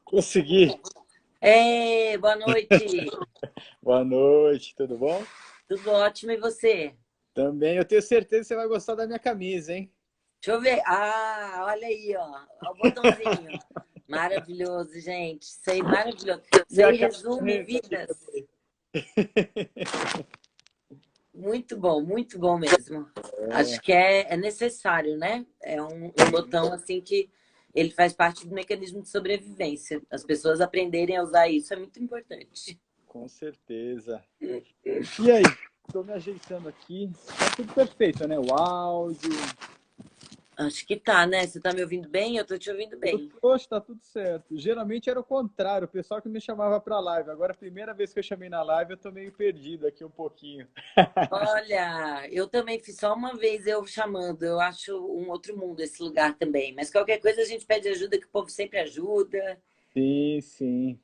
Consegui. Boa noite. Boa noite, tudo bom? Tudo ótimo e você? Também, eu tenho certeza que você vai gostar da minha camisa, hein? Deixa eu ver. Olha aí, ó. Ó o botãozinho. Maravilhoso, gente. Isso aí, maravilhoso. Isso E a aí resume camiseta aqui vidas. também. Muito bom mesmo. Acho que é necessário, né? É um botão assim que ele faz parte do mecanismo de sobrevivência. As pessoas aprenderem a usar isso é muito importante. Com certeza. E aí? Estou me ajeitando aqui. Tá tudo perfeito, né? O áudio. Acho que tá, né? Você tá me ouvindo bem? Eu tô te ouvindo bem. Poxa, tá tudo certo. Geralmente era o contrário, o pessoal que me chamava para live. Agora, a primeira vez que eu chamei na live, eu tô meio perdido aqui um pouquinho. Olha, eu também fiz só uma vez eu chamando. Eu acho um outro mundo esse lugar também. Mas qualquer coisa a gente pede ajuda, que o povo sempre ajuda. Sim, sim.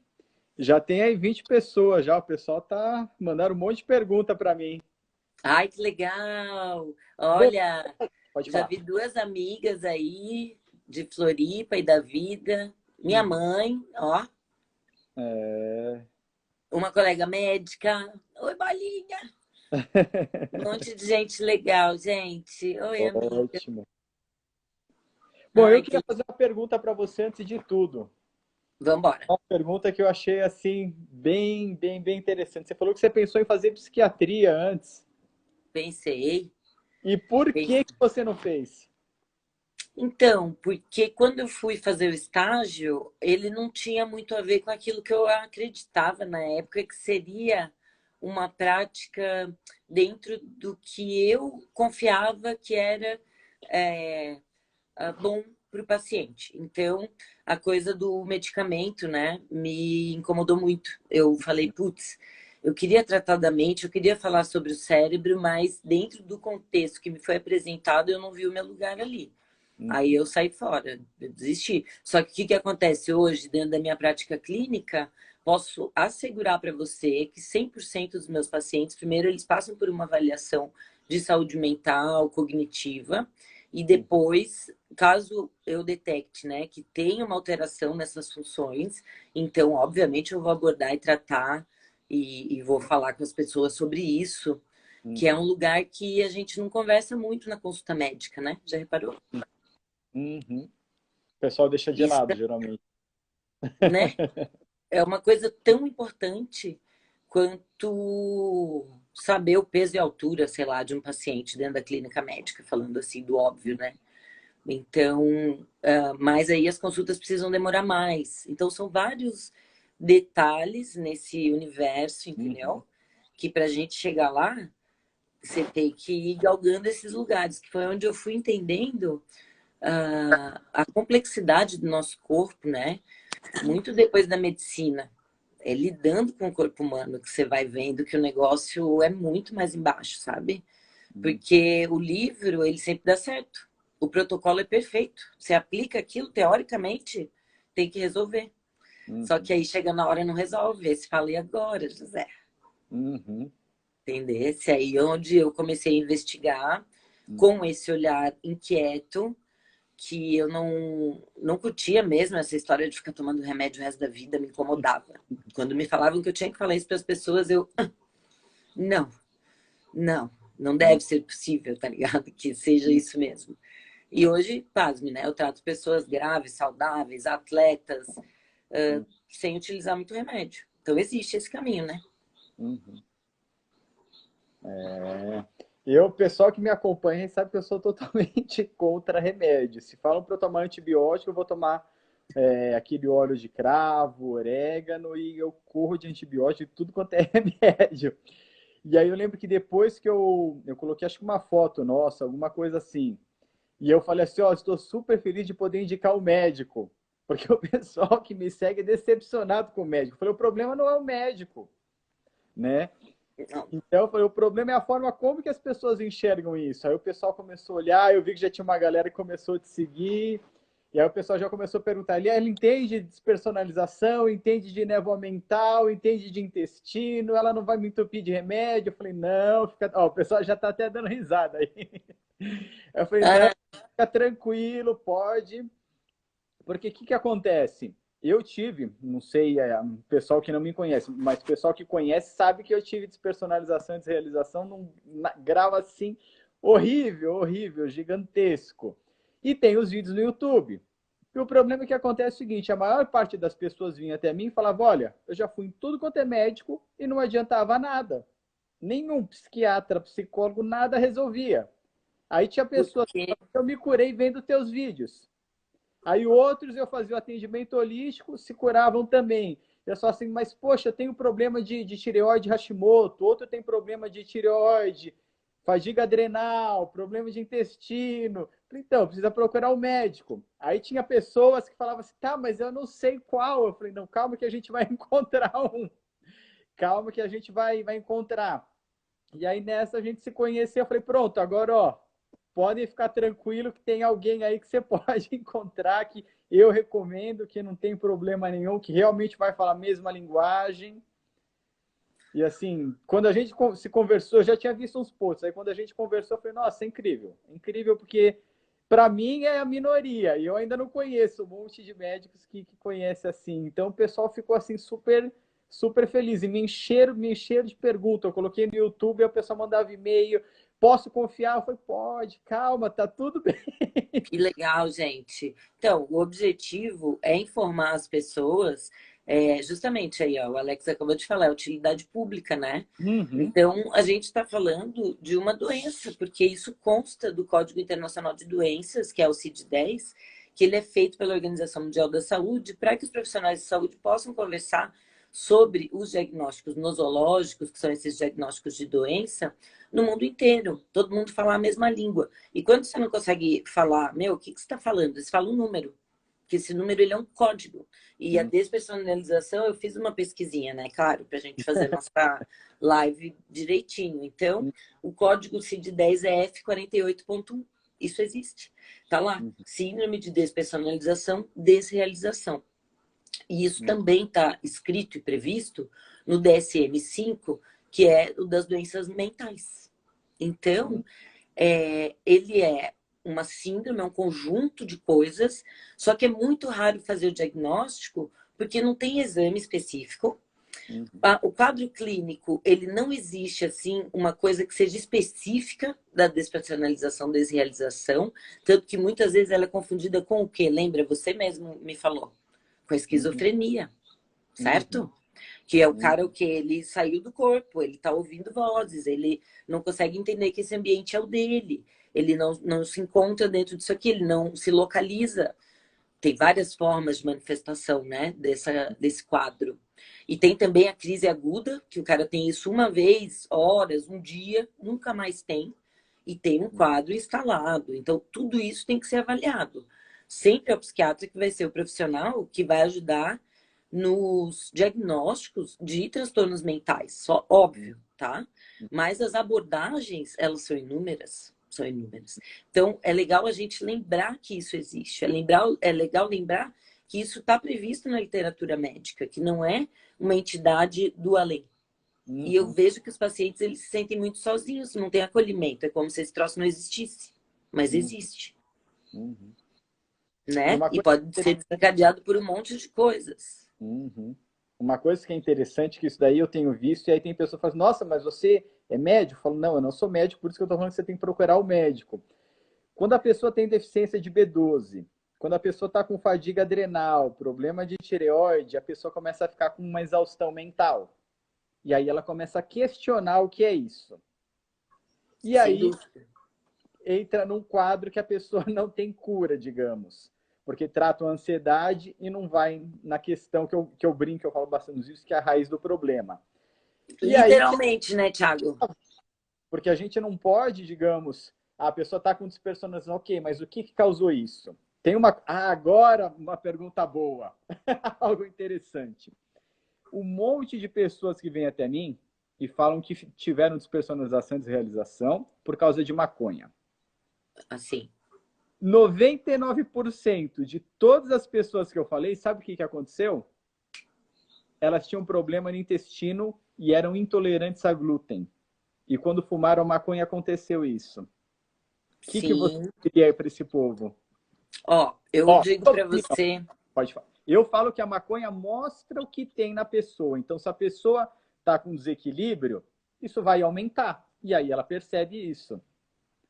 Já tem aí 20 pessoas já. O pessoal tá mandando um monte de pergunta para mim. Ai, que legal! Bom, Olha, pode já falar. vi duas amigas aí de Floripa e da vida. Minha Uhum. mãe, ó, É... uma colega médica. Oi, Bolinha! Um monte de gente legal, gente. Oi, amiga. Ótimo. Bom, eu Ai, queria fazer uma pergunta para você antes de tudo. vambora. Uma pergunta que eu achei assim bem interessante. Você falou que você pensou em fazer psiquiatria antes. Pensei. E por que que você não fez? Então, porque quando eu fui fazer o estágio, ele não tinha muito a ver com aquilo que eu acreditava na época, que seria uma prática dentro do que eu confiava que era é, bom para o paciente. Então, a coisa do medicamento, né, me incomodou muito. Eu falei, putz, eu queria tratar da mente, eu queria falar sobre o cérebro, mas dentro do contexto que me foi apresentado, eu não vi o meu lugar ali. Aí Uhum, eu saí fora, eu desisti. Só que o que acontece hoje, dentro da minha prática clínica, posso assegurar para você que 100% dos meus pacientes, primeiro, eles passam por uma avaliação de saúde mental, cognitiva, e uhum, depois, caso eu detecte, né, que tem uma alteração nessas funções, então, obviamente, eu vou abordar e tratar e vou falar com as pessoas sobre isso, que é uhum, um lugar que a gente não conversa muito na consulta médica, né? Já reparou? uhum. O pessoal deixa de Isso, lado, geralmente. né? É uma coisa tão importante quanto saber o peso e altura, sei lá, de um paciente dentro da clínica médica, falando assim do óbvio, né? Então, mas aí as consultas precisam demorar mais. Então, são vários detalhes nesse universo, Uhum, entendeu? Que para a gente chegar lá, você tem que ir galgando esses lugares, que foi onde eu fui entendendo a complexidade do nosso corpo, né? Muito depois da medicina. É lidando com o corpo humano que você vai vendo que o negócio é muito mais embaixo, sabe? uhum, Porque o livro, ele sempre dá certo. O protocolo é perfeito. Você aplica aquilo, teoricamente, tem que resolver. Só uhum, que aí chega na hora e não resolve. Aí você fala, e agora, José? uhum, Entendesse? Aí onde eu comecei a investigar com uhum. esse olhar inquieto, que eu não curtia mesmo essa história de ficar tomando remédio o resto da vida, me incomodava. Quando me falavam que eu tinha que falar isso para as pessoas, eu, não, não, não deve ser possível, tá ligado? Que seja isso mesmo. E hoje, pasme, né? Eu trato pessoas graves, saudáveis, atletas, sem utilizar muito remédio. Então existe esse caminho, né? Uhum. É. Eu, o pessoal que me acompanha sabe que eu sou totalmente contra remédio. Se falam para eu tomar antibiótico, eu vou tomar aquele óleo de cravo, orégano e eu corro de antibiótico de tudo quanto é remédio. E aí eu lembro que depois que eu coloquei acho que uma foto nossa, alguma coisa assim, e eu falei assim, ó, estou super feliz de poder indicar o médico, porque o pessoal que me segue é decepcionado com o médico. Eu falei, o problema não é o médico, né? Não. Então, eu falei, o problema é a forma como que as pessoas enxergam isso. Aí o pessoal começou a olhar, eu vi que já tinha uma galera que começou a te seguir, e aí o pessoal já começou a perguntar, ele entende de despersonalização, entende de névoa mental, entende de intestino, ela não vai me entupir de remédio? Eu falei, não, fica... Ó, o pessoal já está até dando risada aí. Eu falei, não, Ah, fica tranquilo, pode, porque o que, que acontece? eu tive, não sei, pessoal que não me conhece, mas o pessoal que conhece sabe que eu tive despersonalização e desrealização num grau assim horrível, horrível, gigantesco. E tem os vídeos no YouTube. E o problema é que acontece o seguinte, a maior parte das pessoas vinha até mim e falava, olha, eu já fui em tudo quanto é médico e não adiantava nada. Nenhum psiquiatra, psicólogo, nada resolvia. Aí tinha pessoas que Porque, eu me curei vendo teus vídeos. Aí outros eu fazia o atendimento holístico, se curavam também. Eu só assim, mas poxa, eu tenho problema de tireoide Hashimoto, outro tem problema de tireoide, fadiga adrenal, problema de intestino. Então, precisa procurar um médico. Aí tinha pessoas que falavam assim, tá, mas eu não sei qual. Eu falei, não, calma que a gente vai encontrar um. Calma que a gente vai encontrar. E aí nessa a gente se conheceu, eu falei, pronto, agora ó, podem ficar tranquilo que tem alguém aí que você pode encontrar, que eu recomendo, que não tem problema nenhum, que realmente vai falar a mesma linguagem. E assim, quando a gente se conversou, eu já tinha visto uns posts, aí quando a gente conversou, eu falei, nossa, é incrível. É incrível porque, para mim, é a minoria, e eu ainda não conheço um monte de médicos que conhece assim. Então, o pessoal ficou assim super feliz e me encheram de perguntas. Eu coloquei no YouTube, e o pessoal mandava e-mail, posso confiar? Eu falei, pode, calma, tá tudo bem. que legal, gente. Então, o objetivo é informar as pessoas, justamente aí, ó, o Alex acabou de falar, é utilidade pública, né? Uhum, Então, a gente está falando de uma doença, porque isso consta do Código Internacional de Doenças, que é o CID-10, que ele é feito pela Organização Mundial da Saúde, para que os profissionais de saúde possam conversar sobre os diagnósticos nosológicos, que são esses diagnósticos de doença, no mundo inteiro. Todo mundo fala a mesma língua. E quando você não consegue falar, meu, o que você está falando? Você fala um número, que esse número ele é um código. E a uhum, despersonalização, eu fiz uma pesquisinha, né? Claro, para a gente fazer nossa live direitinho. Então, o código CID-10 é F48.1. Isso existe. Tá lá. uhum, Síndrome de despersonalização, desrealização. E isso também está escrito e previsto no DSM-5, que é o das doenças mentais. Então, uhum, ele é uma síndrome, é um conjunto de coisas, só que é muito raro fazer o diagnóstico porque não tem exame específico. uhum, O quadro clínico, ele não existe assim uma coisa que seja específica da despersonalização, desrealização, tanto que muitas vezes ela é confundida com o quê? Lembra? Você mesmo me falou, com a uhum, esquizofrenia, uhum, certo? Que é o uhum, cara o que ele saiu do corpo, ele tá ouvindo vozes, ele não consegue entender que esse ambiente é o dele, ele não se encontra dentro disso aqui, ele não se localiza. Tem várias formas de manifestação, né, desse quadro. E tem também a crise aguda, que o cara tem isso uma vez, horas, um dia, nunca mais tem, e tem um quadro instalado. Então, tudo isso tem que ser avaliado. Sempre é o psiquiatra que vai ser o profissional que vai ajudar nos diagnósticos de transtornos mentais, só óbvio, tá? Mas as abordagens, elas são inúmeras, são inúmeras. Então, é legal a gente lembrar que isso existe, é legal lembrar que isso está previsto na literatura médica, que não é uma entidade do além. E eu uhum, vejo que os pacientes eles se sentem muito sozinhos, não tem acolhimento, é como se esse troço não existisse, mas uhum, existe, uhum. E né? uma E coisa pode ser desencadeado por um monte de coisas. Uhum. Uma coisa que é interessante, que isso daí eu tenho visto, e aí tem pessoa que fala assim, nossa, mas você é médico? Eu falo, não, eu não sou médico, por isso que eu estou falando que você tem que procurar o médico. Quando a pessoa tem deficiência de B12, quando a pessoa está com fadiga adrenal, problema de tireoide, a pessoa começa a ficar com uma exaustão mental. E aí ela começa a questionar o que é isso. E Sem aí dúvida. entra num quadro que a pessoa não tem cura, digamos. Porque trata a ansiedade e não vai na questão que eu brinco, eu falo bastante disso, que é a raiz do problema. E aí, Literalmente, né, Thiago? porque a gente não pode, digamos, a pessoa está com despersonalização, ok, mas o que causou isso? Tem uma. Agora uma pergunta boa. Algo interessante. Um monte de pessoas que vêm até mim e falam que tiveram despersonalização e desrealização por causa de maconha. Assim. 99% de todas as pessoas que eu falei, sabe o que aconteceu? Elas tinham problema no intestino e eram intolerantes a glúten. E quando fumaram maconha aconteceu isso. O que você Sim. diria para esse povo? Ó, eu Ó, digo sua para opinião, você, pode falar. Eu falo que a maconha mostra o que tem na pessoa. Então, se a pessoa está com desequilíbrio, isso vai aumentar. E aí ela percebe isso.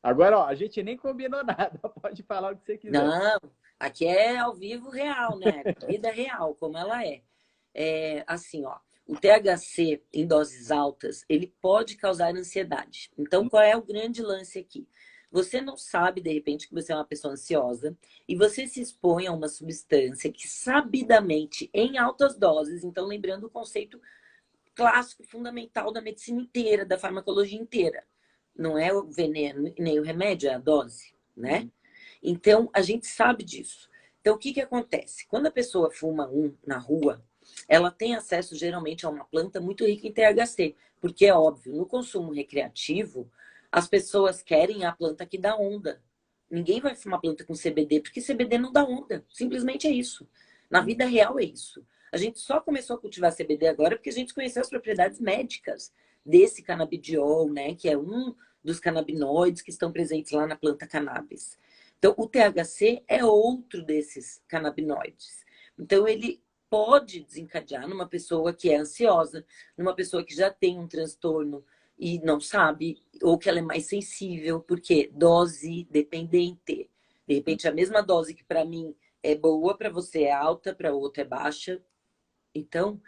Agora, ó, a gente nem combinou nada. Pode falar o que você quiser. Não, aqui é ao vivo real, né? Vida real, como ela é. É assim, ó, o THC em doses altas, ele pode causar ansiedade. Então, qual é o grande lance aqui? Você não sabe, de repente, que você é uma pessoa ansiosa e você se expõe a uma substância que sabidamente, em altas doses, então lembrando o conceito clássico, fundamental da medicina inteira, da farmacologia inteira. Não é o veneno nem o remédio, é a dose, né? Então, a gente sabe disso. Então, o que que acontece? Quando a pessoa fuma na rua, ela tem acesso geralmente a uma planta muito rica em THC, porque é óbvio, no consumo recreativo, as pessoas querem a planta que dá onda. Ninguém vai fumar planta com CBD, porque CBD não dá onda. Simplesmente é isso. Na vida real é isso. A gente só começou a cultivar CBD agora porque a gente conheceu as propriedades médicas desse canabidiol, né, que é um dos canabinoides que estão presentes lá na planta cannabis. Então, o THC é outro desses canabinoides. Então, ele pode desencadear numa pessoa que é ansiosa, numa pessoa que já tem um transtorno e não sabe, ou que ela é mais sensível, porque dose dependente. De repente, a mesma dose que para mim é boa, para você é alta, para outra é baixa. Então,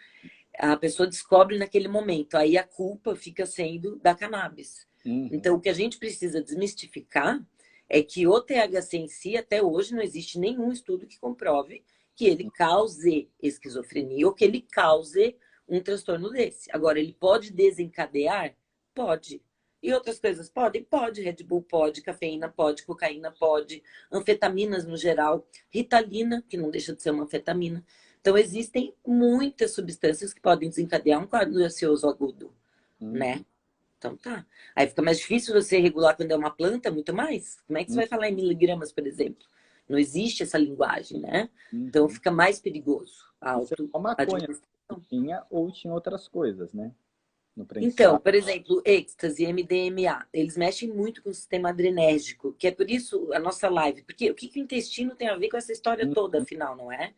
a pessoa descobre naquele momento. Aí a culpa fica sendo da cannabis. Então, o que a gente precisa desmistificar é que o THC em si, até hoje, não existe nenhum estudo que comprove que ele cause esquizofrenia ou que ele cause um transtorno desse. Agora, ele pode desencadear? Pode. E outras coisas podem? Pode. Red Bull pode, cafeína pode, cocaína pode, anfetaminas no geral, Ritalina, que não deixa de ser uma anfetamina. Então, existem muitas substâncias que podem desencadear um quadro ansioso agudo, né? Então, tá. Aí fica mais difícil você regular quando é uma planta, muito mais. Como é que você vai falar em miligramas, por exemplo? Não existe essa linguagem, né? Então, fica mais perigoso a Isso é só maconha. administração. Tinha ou tinha outras coisas, né? No Então, prensado. por exemplo, êxtase, MDMA, eles mexem muito com o sistema adrenérgico, que é por isso a nossa live. Porque o que o intestino tem a ver com essa história toda, afinal, não é?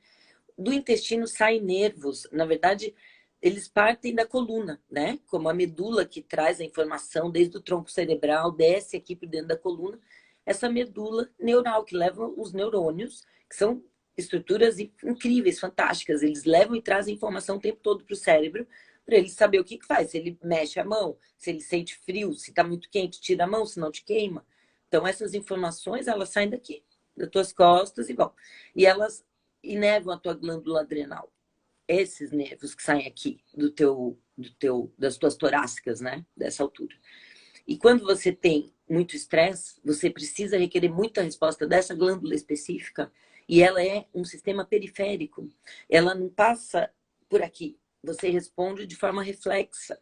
Do intestino saem nervos. Na verdade, eles partem da coluna, né? Como a medula que traz a informação desde o tronco cerebral, desce aqui por dentro da coluna. Essa medula neural que leva os neurônios, que são estruturas incríveis, fantásticas. Eles levam e trazem informação o tempo todo para o cérebro, para ele saber o que faz. Se ele mexe a mão, se ele sente frio, se está muito quente, tira a mão, se não te queima. Então, essas informações, elas saem daqui, das tuas costas, igual. E elas inervam a tua glândula adrenal. Esses nervos que saem aqui das tuas torácicas, né? Dessa altura. E quando você tem muito estresse, você precisa requerer muita resposta dessa glândula específica e ela é um sistema periférico. Ela não passa por aqui. Você responde de forma reflexa,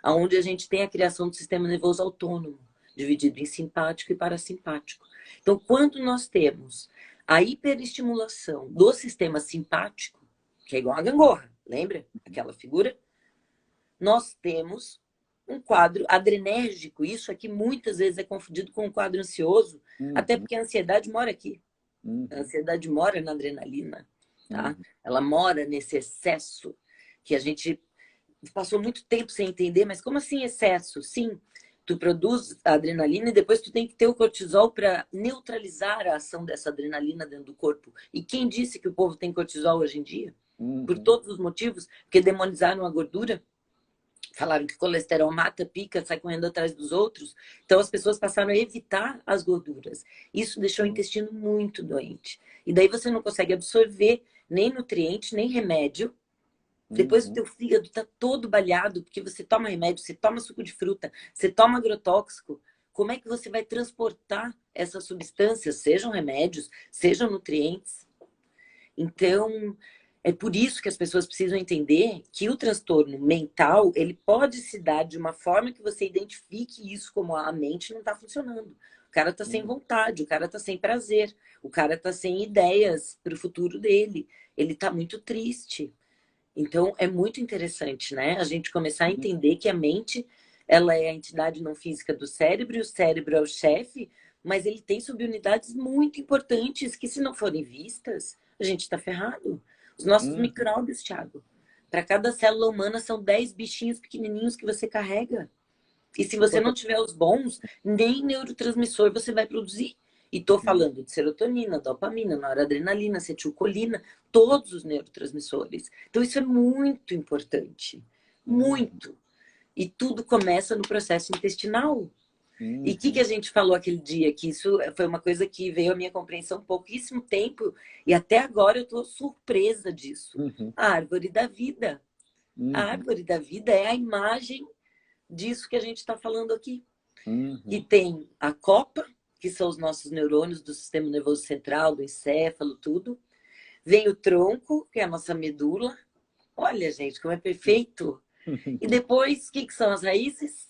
aonde a gente tem a criação do sistema nervoso autônomo, dividido em simpático e parasimpático. Então, quando nós temos a hiperestimulação do sistema simpático, que é igual a gangorra, lembra aquela figura? Nós temos um quadro adrenérgico. Isso aqui muitas vezes é confundido com um quadro ansioso, até porque a ansiedade mora aqui. A ansiedade mora na adrenalina, tá? Ela mora nesse excesso que a gente passou muito tempo sem entender, mas como assim excesso? Sim, tu produz a adrenalina e depois tu tem que ter o cortisol para neutralizar a ação dessa adrenalina dentro do corpo. E quem disse que o povo tem cortisol hoje em dia? Por todos os motivos, porque demonizaram a gordura, falaram que colesterol mata, pica, sai correndo atrás dos outros. Então as pessoas passaram a evitar as gorduras. Isso deixou o intestino muito doente. E daí você não consegue absorver nem nutriente, nem remédio. Depois o teu fígado está todo baleado, porque você toma remédio, você toma suco de fruta, você toma agrotóxico. Como é que você vai transportar essas substâncias, sejam remédios, sejam nutrientes? Então, é por isso que as pessoas precisam entender que o transtorno mental, ele pode se dar de uma forma que você identifique isso como a mente não está funcionando. O cara está sem vontade, o cara está sem prazer, o cara está sem ideias para o futuro dele, ele está muito triste. Então, é muito interessante, né? A gente começar a entender que a mente, ela é a entidade não física do cérebro, e o cérebro é o chefe, mas ele tem subunidades muito importantes que, se não forem vistas, a gente está ferrado. Os nossos Uhum. micróbios, Thiago. Para cada célula humana são 10 bichinhos pequenininhos que você carrega. E se você não tiver os bons, nem neurotransmissor você vai produzir. E tô falando de serotonina, dopamina, noradrenalina, acetilcolina, todos os neurotransmissores. Então isso é muito importante. Muito. E tudo começa no processo intestinal. E o que a gente falou aquele dia? Que isso foi uma coisa que veio à minha compreensão há pouquíssimo tempo. E até agora eu estou surpresa disso. Uhum. A árvore da vida. A Uhum. árvore da vida é a imagem disso que a gente está falando aqui. E Uhum. tem a copa, que são os nossos neurônios do sistema nervoso central, do encéfalo, tudo. Vem o tronco, que é a nossa medula. Olha, gente, como é perfeito. E depois, o que são as raízes?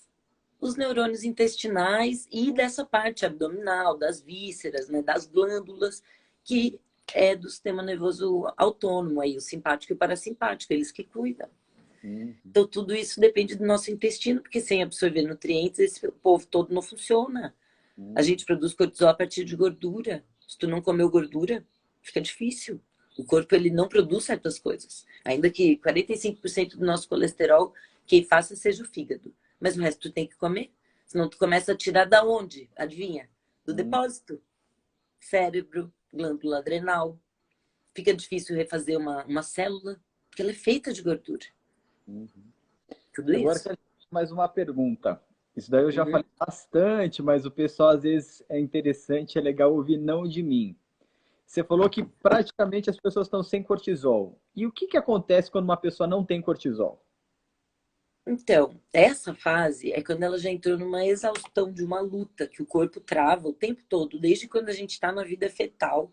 Os neurônios intestinais e dessa parte abdominal, das vísceras, né, das glândulas, que é do sistema nervoso autônomo, aí, o simpático e o parasimpático, eles que cuidam. Uhum. Então, tudo isso depende do nosso intestino, porque sem absorver nutrientes, esse povo todo não funciona. A gente produz cortisol a partir de gordura. Se tu não comeu gordura, fica difícil. O corpo ele não produz certas coisas. Ainda que 45% do nosso colesterol, quem faça seja o fígado. Mas o resto tu tem que comer. Senão tu começa a tirar da onde? Adivinha? Do Uhum. depósito. Cérebro, glândula adrenal. Fica difícil refazer uma célula, porque ela é feita de gordura. Uhum. Tudo Agora, isso. mais uma pergunta. Isso daí eu já Uhum. falei bastante, mas o pessoal às vezes é interessante, é legal ouvir não de mim. Você falou que praticamente as pessoas estão sem cortisol. E o que que acontece quando uma pessoa não tem cortisol? Então, essa fase é quando ela já entrou numa exaustão de uma luta que o corpo trava o tempo todo, desde quando a gente está na vida fetal,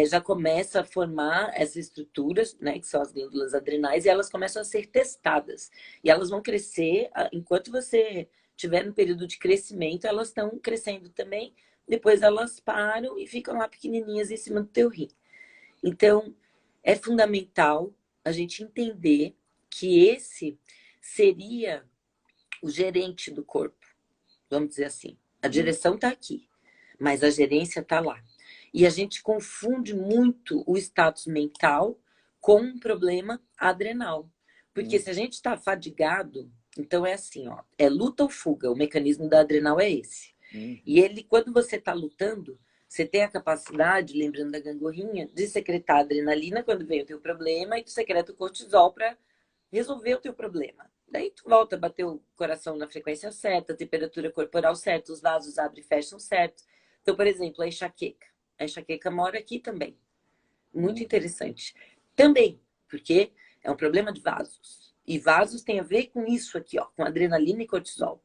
já começa a formar essas estruturas, né, que são as glândulas adrenais, e elas começam a ser testadas. E elas vão crescer, enquanto você estiver no período de crescimento, elas estão crescendo também, depois elas param e ficam lá pequenininhas em cima do teu rim. Então, é fundamental a gente entender que esse seria o gerente do corpo, vamos dizer assim. A Hum. direção está aqui, mas a gerência está lá. E a gente confunde muito o status mental com um problema adrenal. Porque Hum. se a gente está fadigado, então é assim, ó, é luta ou fuga. O mecanismo da adrenal é esse. Hum. E ele, quando você está lutando, você tem a capacidade, lembrando da gangorrinha, de secretar adrenalina quando vem o teu problema e tu secreta o cortisol para resolver o teu problema. Daí tu volta a bater o coração na frequência certa, a temperatura corporal certa, os vasos abrem e fecham certo. Então, por exemplo, a enxaqueca. A enxaqueca mora aqui também. Muito Hum. interessante. Também, porque é um problema de vasos. E vasos tem a ver com isso aqui, ó, com adrenalina e cortisol.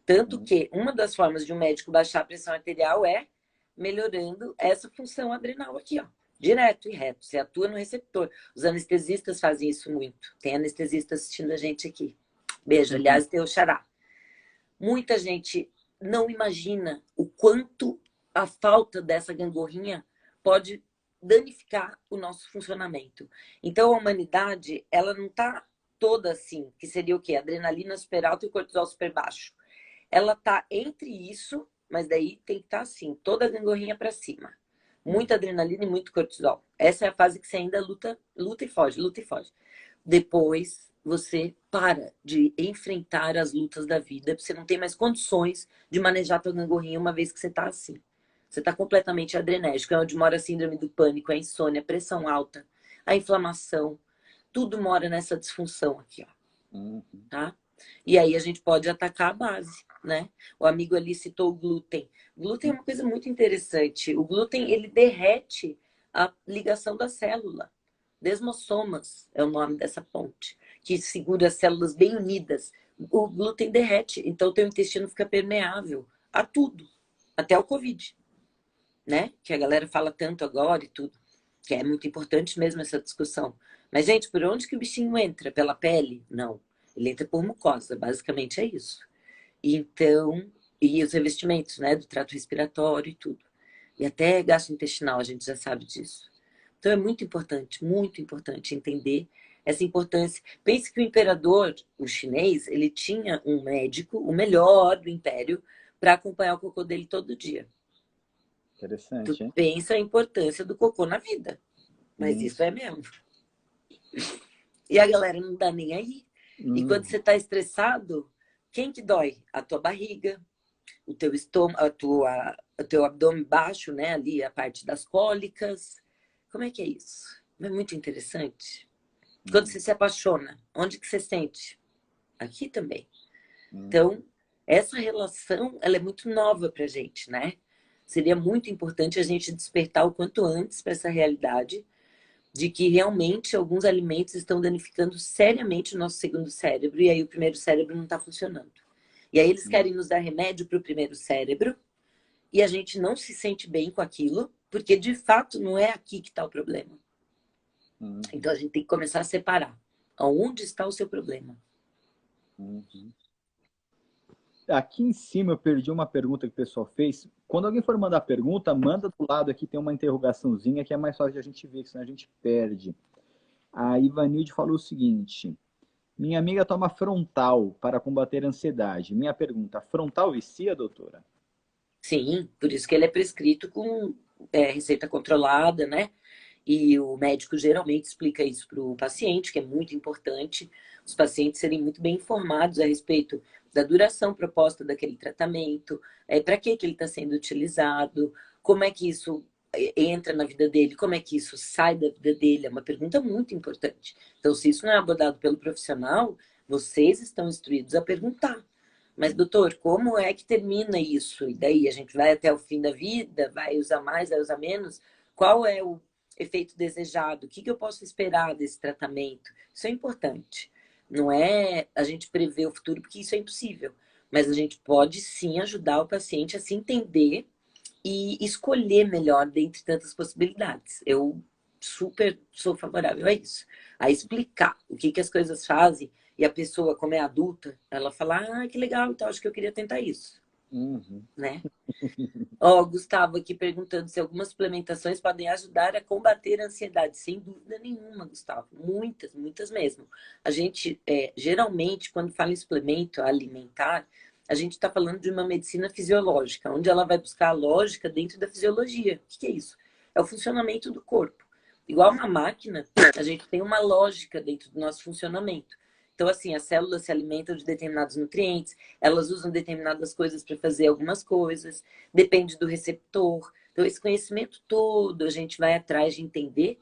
Tanto Hum. que uma das formas de um médico baixar a pressão arterial é melhorando essa função adrenal aqui, ó. Direto e reto. Você atua no receptor. Os anestesistas fazem isso muito. Tem anestesista assistindo a gente aqui. Beijo. Aliás, teu xará. Muita gente não imagina o quanto a falta dessa gangorrinha pode danificar o nosso funcionamento. Então, a humanidade, ela não está toda assim, que seria o quê? Adrenalina super alta e cortisol super baixo. Ela tá entre isso, mas daí tem que estar assim, toda a gangorrinha para cima. Muita adrenalina e muito cortisol. Essa é a fase que você ainda luta, luta e foge, luta e foge. Depois você para de enfrentar as lutas da vida, você não tem mais condições de manejar tua gangorrinha uma vez que você tá assim. Você tá completamente adrenérgico, é onde mora a síndrome do pânico, a insônia, a pressão alta, a inflamação. Tudo mora nessa disfunção aqui, ó, Hum. tá? E aí a gente pode atacar a base, né? O amigo ali citou o glúten. O glúten é uma coisa muito interessante. O glúten, ele derrete a ligação da célula. Desmossomas é o nome dessa ponte, que segura as células bem unidas. O glúten derrete, então o teu intestino fica permeável a tudo, até o Covid, né? Que a galera fala tanto agora e tudo, que é muito importante mesmo essa discussão. Mas, gente, por onde que o bichinho entra? Pela pele? Não. Ele entra por mucosa, basicamente é isso. Então, e os revestimentos, né, do trato respiratório e tudo. E até gastrointestinal, a gente já sabe disso. Então é muito importante entender essa importância. Pense que o imperador, o chinês, ele tinha um médico, o melhor do império, para acompanhar o cocô dele todo dia. Tu Interessante, hein? pensa a importância do cocô na vida, mas Hum. isso é mesmo. E a galera não dá nem aí. E quando Uhum. você está estressado, quem que dói? A tua barriga, o teu estômago, o teu abdômen baixo, né? Ali a parte das cólicas. Como é que é isso? É muito interessante. Quando Uhum. você se apaixona, onde que você sente? Aqui também. Uhum. Então, essa relação, ela é muito nova pra gente, né? Seria muito importante a gente despertar o quanto antes para essa realidade de que realmente alguns alimentos estão danificando seriamente o nosso segundo cérebro e aí o primeiro cérebro não está funcionando. E aí eles querem nos dar remédio para o primeiro cérebro e a gente não se sente bem com aquilo, porque de fato não é aqui que está o problema. Uhum. Então a gente tem que começar a separar. Aonde está o seu problema? Uhum. Aqui em cima eu perdi uma pergunta que o pessoal fez. Quando alguém for mandar pergunta, manda do lado aqui, tem uma interrogaçãozinha que é mais fácil de a gente ver, que senão a gente perde. A Ivanilde falou o seguinte: minha amiga toma frontal para combater a ansiedade. Minha pergunta: frontal vicia, doutora? Sim, por isso que ele é prescrito com receita controlada, né? E o médico geralmente explica isso para o paciente, que é muito importante os pacientes serem muito bem informados a respeito da duração proposta daquele tratamento, para que ele está sendo utilizado, como é que isso entra na vida dele, como é que isso sai da vida dele, é uma pergunta muito importante. Então, se isso não é abordado pelo profissional, vocês estão instruídos a perguntar. Mas, doutor, como é que termina isso? E daí a gente vai até o fim da vida, vai usar mais, vai usar menos? Qual é o efeito desejado? O que eu posso esperar desse tratamento? Isso é importante. Não é a gente prever o futuro, porque isso é impossível. Mas a gente pode sim ajudar o paciente a se entender e escolher melhor dentre tantas possibilidades. Eu super sou favorável a isso. A explicar o que as coisas fazem e a pessoa, como é adulta, ela fala, ah, que legal, então acho que eu queria tentar isso, Uhum. né? Ó, Gustavo aqui perguntando se algumas suplementações podem ajudar a combater a ansiedade. Sem dúvida nenhuma, Gustavo. Muitas, muitas mesmo. A gente, geralmente, quando fala em suplemento alimentar, a gente está falando de uma medicina fisiológica, onde ela vai buscar a lógica dentro da fisiologia. O que é isso? É o funcionamento do corpo. Igual uma máquina, a gente tem uma lógica dentro do nosso funcionamento. Então, assim, as células se alimentam de determinados nutrientes, elas usam determinadas coisas para fazer algumas coisas, depende do receptor. Então, esse conhecimento todo a gente vai atrás de entender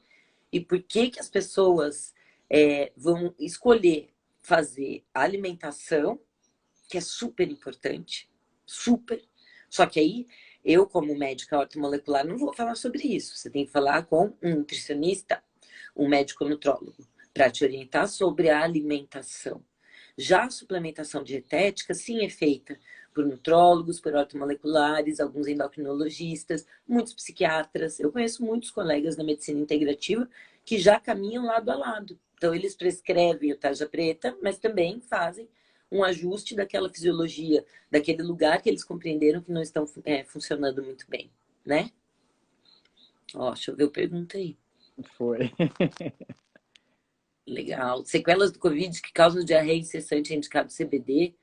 e por que que as pessoas vão escolher fazer a alimentação, que é super importante, super. Só que aí, eu, como médica ortomolecular, não vou falar sobre isso. Você tem que falar com um nutricionista, um médico nutrólogo, para te orientar sobre a alimentação. Já a suplementação dietética, sim, é feita por nutrólogos, por ortomoleculares, alguns endocrinologistas, muitos psiquiatras. Eu conheço muitos colegas da medicina integrativa que já caminham lado a lado. Então, eles prescrevem o tarja preta, mas também fazem um ajuste daquela fisiologia, daquele lugar que eles compreenderam que não estão funcionando muito bem, né? Ó, deixa eu ver a pergunta aí. Foi. Legal. Sequelas do Covid que causam diarreia incessante é indicado CBD.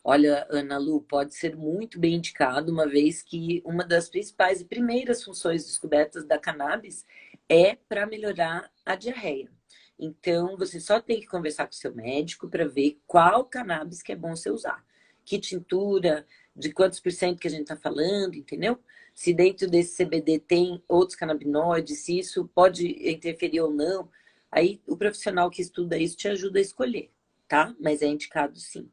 Olha, Ana Lu, pode ser muito bem indicado, uma vez que uma das principais e primeiras funções descobertas da cannabis é para melhorar a diarreia. Então, você só tem que conversar com o seu médico para ver qual cannabis que é bom você usar. Que tintura, de quantos por cento que a gente está falando, entendeu? Se dentro desse CBD tem outros canabinoides, se isso pode interferir ou não. Aí o profissional que estuda isso te ajuda a escolher, tá? Mas é indicado sim.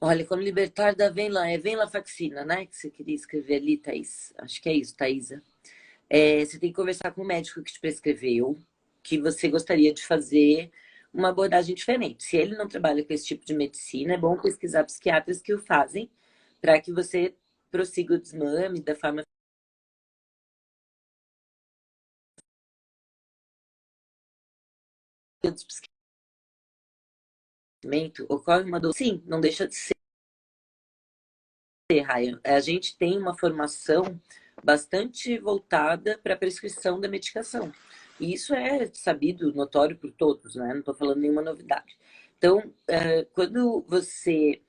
Olha, como libertar da venlafaxina, né? Que você queria escrever ali, Thaís. Acho que é isso, Thaisa. Você tem que conversar com o médico que te prescreveu, que você gostaria de fazer uma abordagem diferente. Se ele não trabalha com esse tipo de medicina, é bom pesquisar psiquiatras que o fazem, para que você prossiga o desmame da forma dos psiquiatras. Ocorre uma dor. Sim, não deixa de ser, Ryan. A gente tem uma formação bastante voltada para a prescrição da medicação. E isso é sabido, notório por todos, né? Não estou falando nenhuma novidade. Então, quando você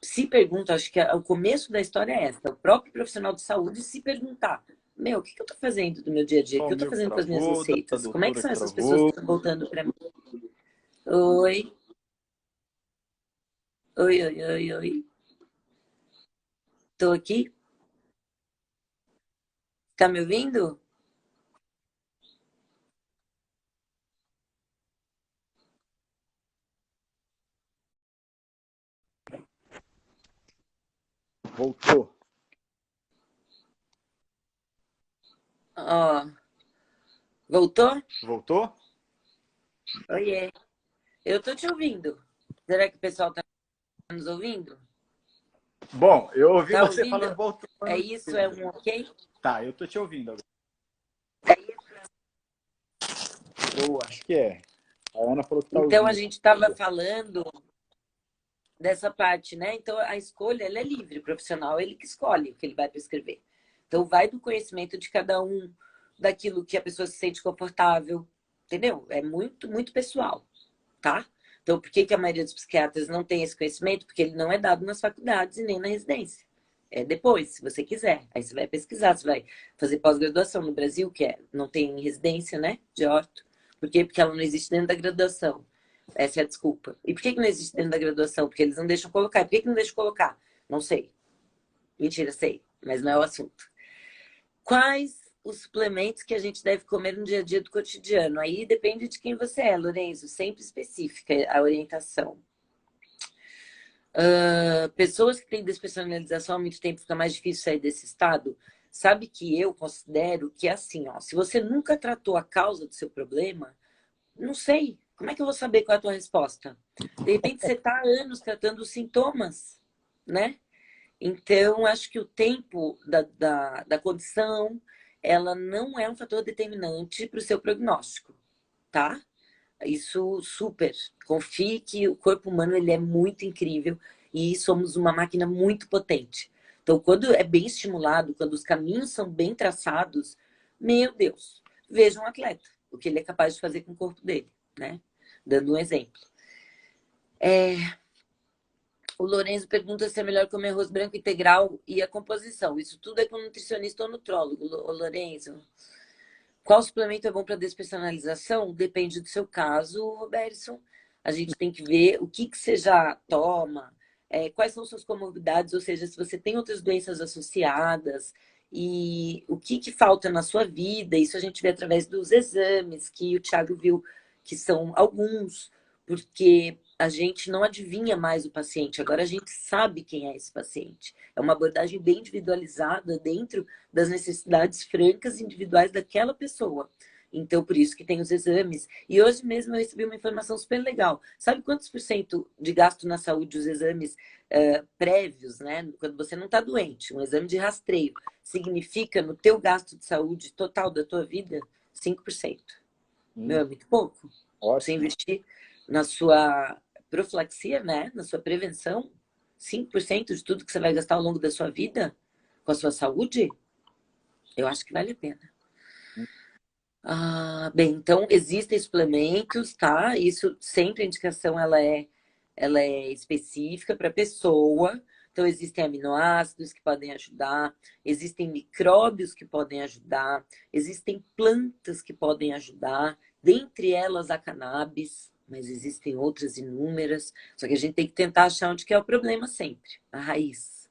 se pergunta, acho que o começo da história é essa, o próprio profissional de saúde se perguntar, meu, o que que eu tô fazendo do meu dia a dia? O Só que o eu tô meu que fazendo com as minhas travou, da receitas? Como é que doutora são que essas pessoas que travou. estão voltando para mim? Oi, oi, oi, oi, oi. Tô aqui? Tá me ouvindo? Voltou. Ó, voltou? Voltou? Oiê. Eu tô te ouvindo. Será que o pessoal tá nos ouvindo? Bom, eu ouvi Tá você ouvindo? falando voltou, eu É não isso? É entendi. um ok? Tá, eu tô te ouvindo agora. Eu acho que é. A Ana falou que tá Então a ouvindo. gente estava falando dessa parte, né? Então a escolha ela é livre, o profissional ele que escolhe o que ele vai prescrever. Então vai do conhecimento de cada um, daquilo que a pessoa se sente confortável, entendeu? É muito, muito pessoal, tá? Então por que que a maioria dos psiquiatras não tem esse conhecimento? Porque ele não é dado nas faculdades e nem na residência. É depois, se você quiser. Aí você vai pesquisar, você vai fazer pós-graduação no Brasil, que é, não tem residência, né, de orto. Por quê? Porque ela não existe dentro da graduação. Essa é a desculpa. E por que que não existe dentro da graduação? Porque eles não deixam colocar. E por que que não deixam colocar? Não sei. Mentira, sei. Mas não é o assunto. Quais os suplementos que a gente deve comer no dia a dia do cotidiano? Aí depende de quem você é, Lourenço. Sempre específica a orientação. Pessoas que têm despersonalização há muito tempo fica mais difícil sair desse estado. Sabe que eu considero que é assim, ó. Se você nunca tratou a causa do seu problema, não sei. Como é que eu vou saber qual é a tua resposta? De repente você está há anos tratando os sintomas, né? Então, acho que o tempo da condição, ela não é um fator determinante para o seu prognóstico, tá? Isso super. Confie que o corpo humano ele é muito incrível e somos uma máquina muito potente. Então, quando é bem estimulado, quando os caminhos são bem traçados, meu Deus, veja um atleta, o que ele é capaz de fazer com o corpo dele, né? Dando um exemplo. O Lourenço pergunta se é melhor comer arroz branco integral e a composição. Isso tudo é com nutricionista ou nutrólogo, Lourenço. Qual suplemento é bom para despersonalização? Depende do seu caso, Robertson. A gente tem que ver o que, que você já toma, quais são suas comorbidades, ou seja, se você tem outras doenças associadas e o que, que falta na sua vida. Isso a gente vê através dos exames que o Thiago viu, que são alguns, porque a gente não adivinha mais o paciente, agora a gente sabe quem é esse paciente. É uma abordagem bem individualizada dentro das necessidades francas e individuais daquela pessoa. Então, por isso que tem os exames. E hoje mesmo eu recebi uma informação super legal. Sabe quantos por cento de gasto na saúde os exames prévios, né? Quando você não está doente, um exame de rastreio, significa no teu gasto de saúde total da tua vida 5%. Meu, é muito pouco. Você Ótimo. investir na sua profilaxia, né? Na sua prevenção, 5% de tudo que você vai gastar ao longo da sua vida com a sua saúde, eu acho que vale a pena. Bem, então existem suplementos, tá? Isso sempre a indicação ela é específica para a pessoa. Então existem aminoácidos que podem ajudar, existem micróbios que podem ajudar, existem plantas que podem ajudar, dentre elas a cannabis, mas existem outras inúmeras. Só que a gente tem que tentar achar onde que é o problema sempre, a raiz.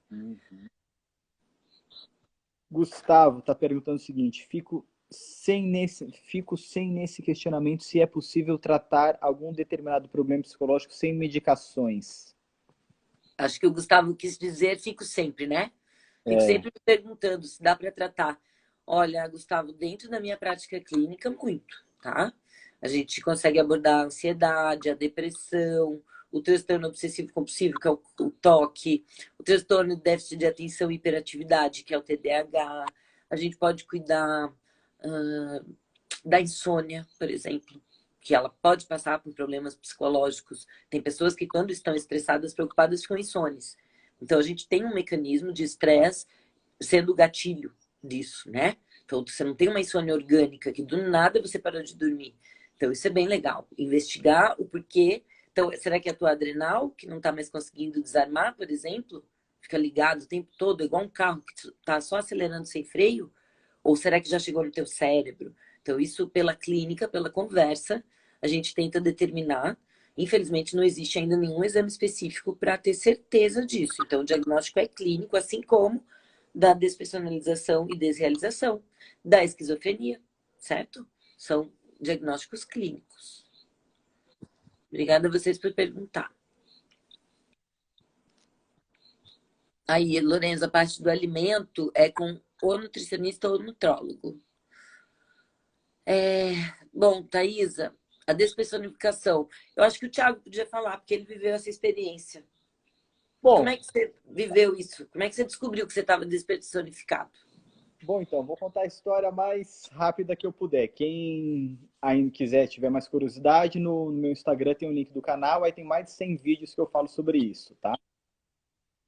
Gustavo está perguntando o seguinte: fico sem nesse questionamento se é possível tratar algum determinado problema psicológico sem medicações. Acho que o Gustavo quis dizer, fico sempre, né? Fico É. sempre me perguntando se dá para tratar. Olha, Gustavo, dentro da minha prática clínica, muito, tá? A gente consegue abordar a ansiedade, a depressão, o transtorno obsessivo compulsivo, que é o TOC, o transtorno de déficit de atenção e hiperatividade, que é o TDAH. A gente pode cuidar da insônia, por exemplo, que ela pode passar por problemas psicológicos. Tem pessoas que, quando estão estressadas, preocupadas, ficam insones. Então, a gente tem um mecanismo de estresse sendo o gatilho disso, né? Então, você não tem uma insônia orgânica que do nada você parou de dormir. Então, isso é bem legal. Investigar o porquê. Então, será que é a tua adrenal, que não está mais conseguindo desarmar, por exemplo, fica ligado o tempo todo, igual um carro que está só acelerando sem freio? Ou será que já chegou no teu cérebro? Então, isso pela clínica, pela conversa, a gente tenta determinar. Infelizmente, não existe ainda nenhum exame específico para ter certeza disso. Então, o diagnóstico é clínico, assim como da despersonalização e desrealização, da esquizofrenia, certo? São diagnósticos clínicos. Obrigada a vocês por perguntar. Aí, Lorenzo, a parte do alimento é com ou nutricionista ou nutrólogo. Bom, Thaisa, a despersonificação. Eu acho que o Thiago podia falar, porque ele viveu essa experiência. Como Bom, é que você viveu isso? Como é que você descobriu que você estava despersonificado? bom, então, vou contar a história mais rápida que eu puder. Quem ainda quiser, tiver mais curiosidade, no meu Instagram tem o link do canal, aí tem mais de 100 vídeos que eu falo sobre isso, tá?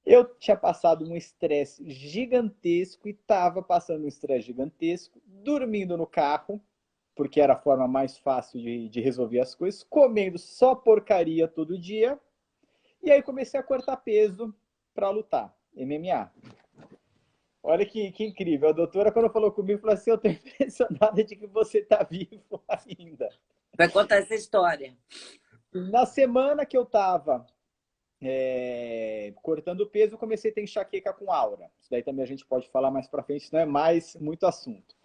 Eu tinha passado um estresse gigantesco e estava passando um estresse gigantesco, dormindo no carro, porque era a forma mais fácil de resolver as coisas, comendo só porcaria todo dia, e aí comecei a cortar peso para lutar, MMA. Olha que incrível. A doutora, quando falou comigo, falou assim: eu estou impressionada de que você está vivo ainda. Vai contar essa história. Na semana que eu estava cortando peso, eu comecei a ter enxaqueca com aura. Isso daí também a gente pode falar mais para frente, não é mais muito assunto.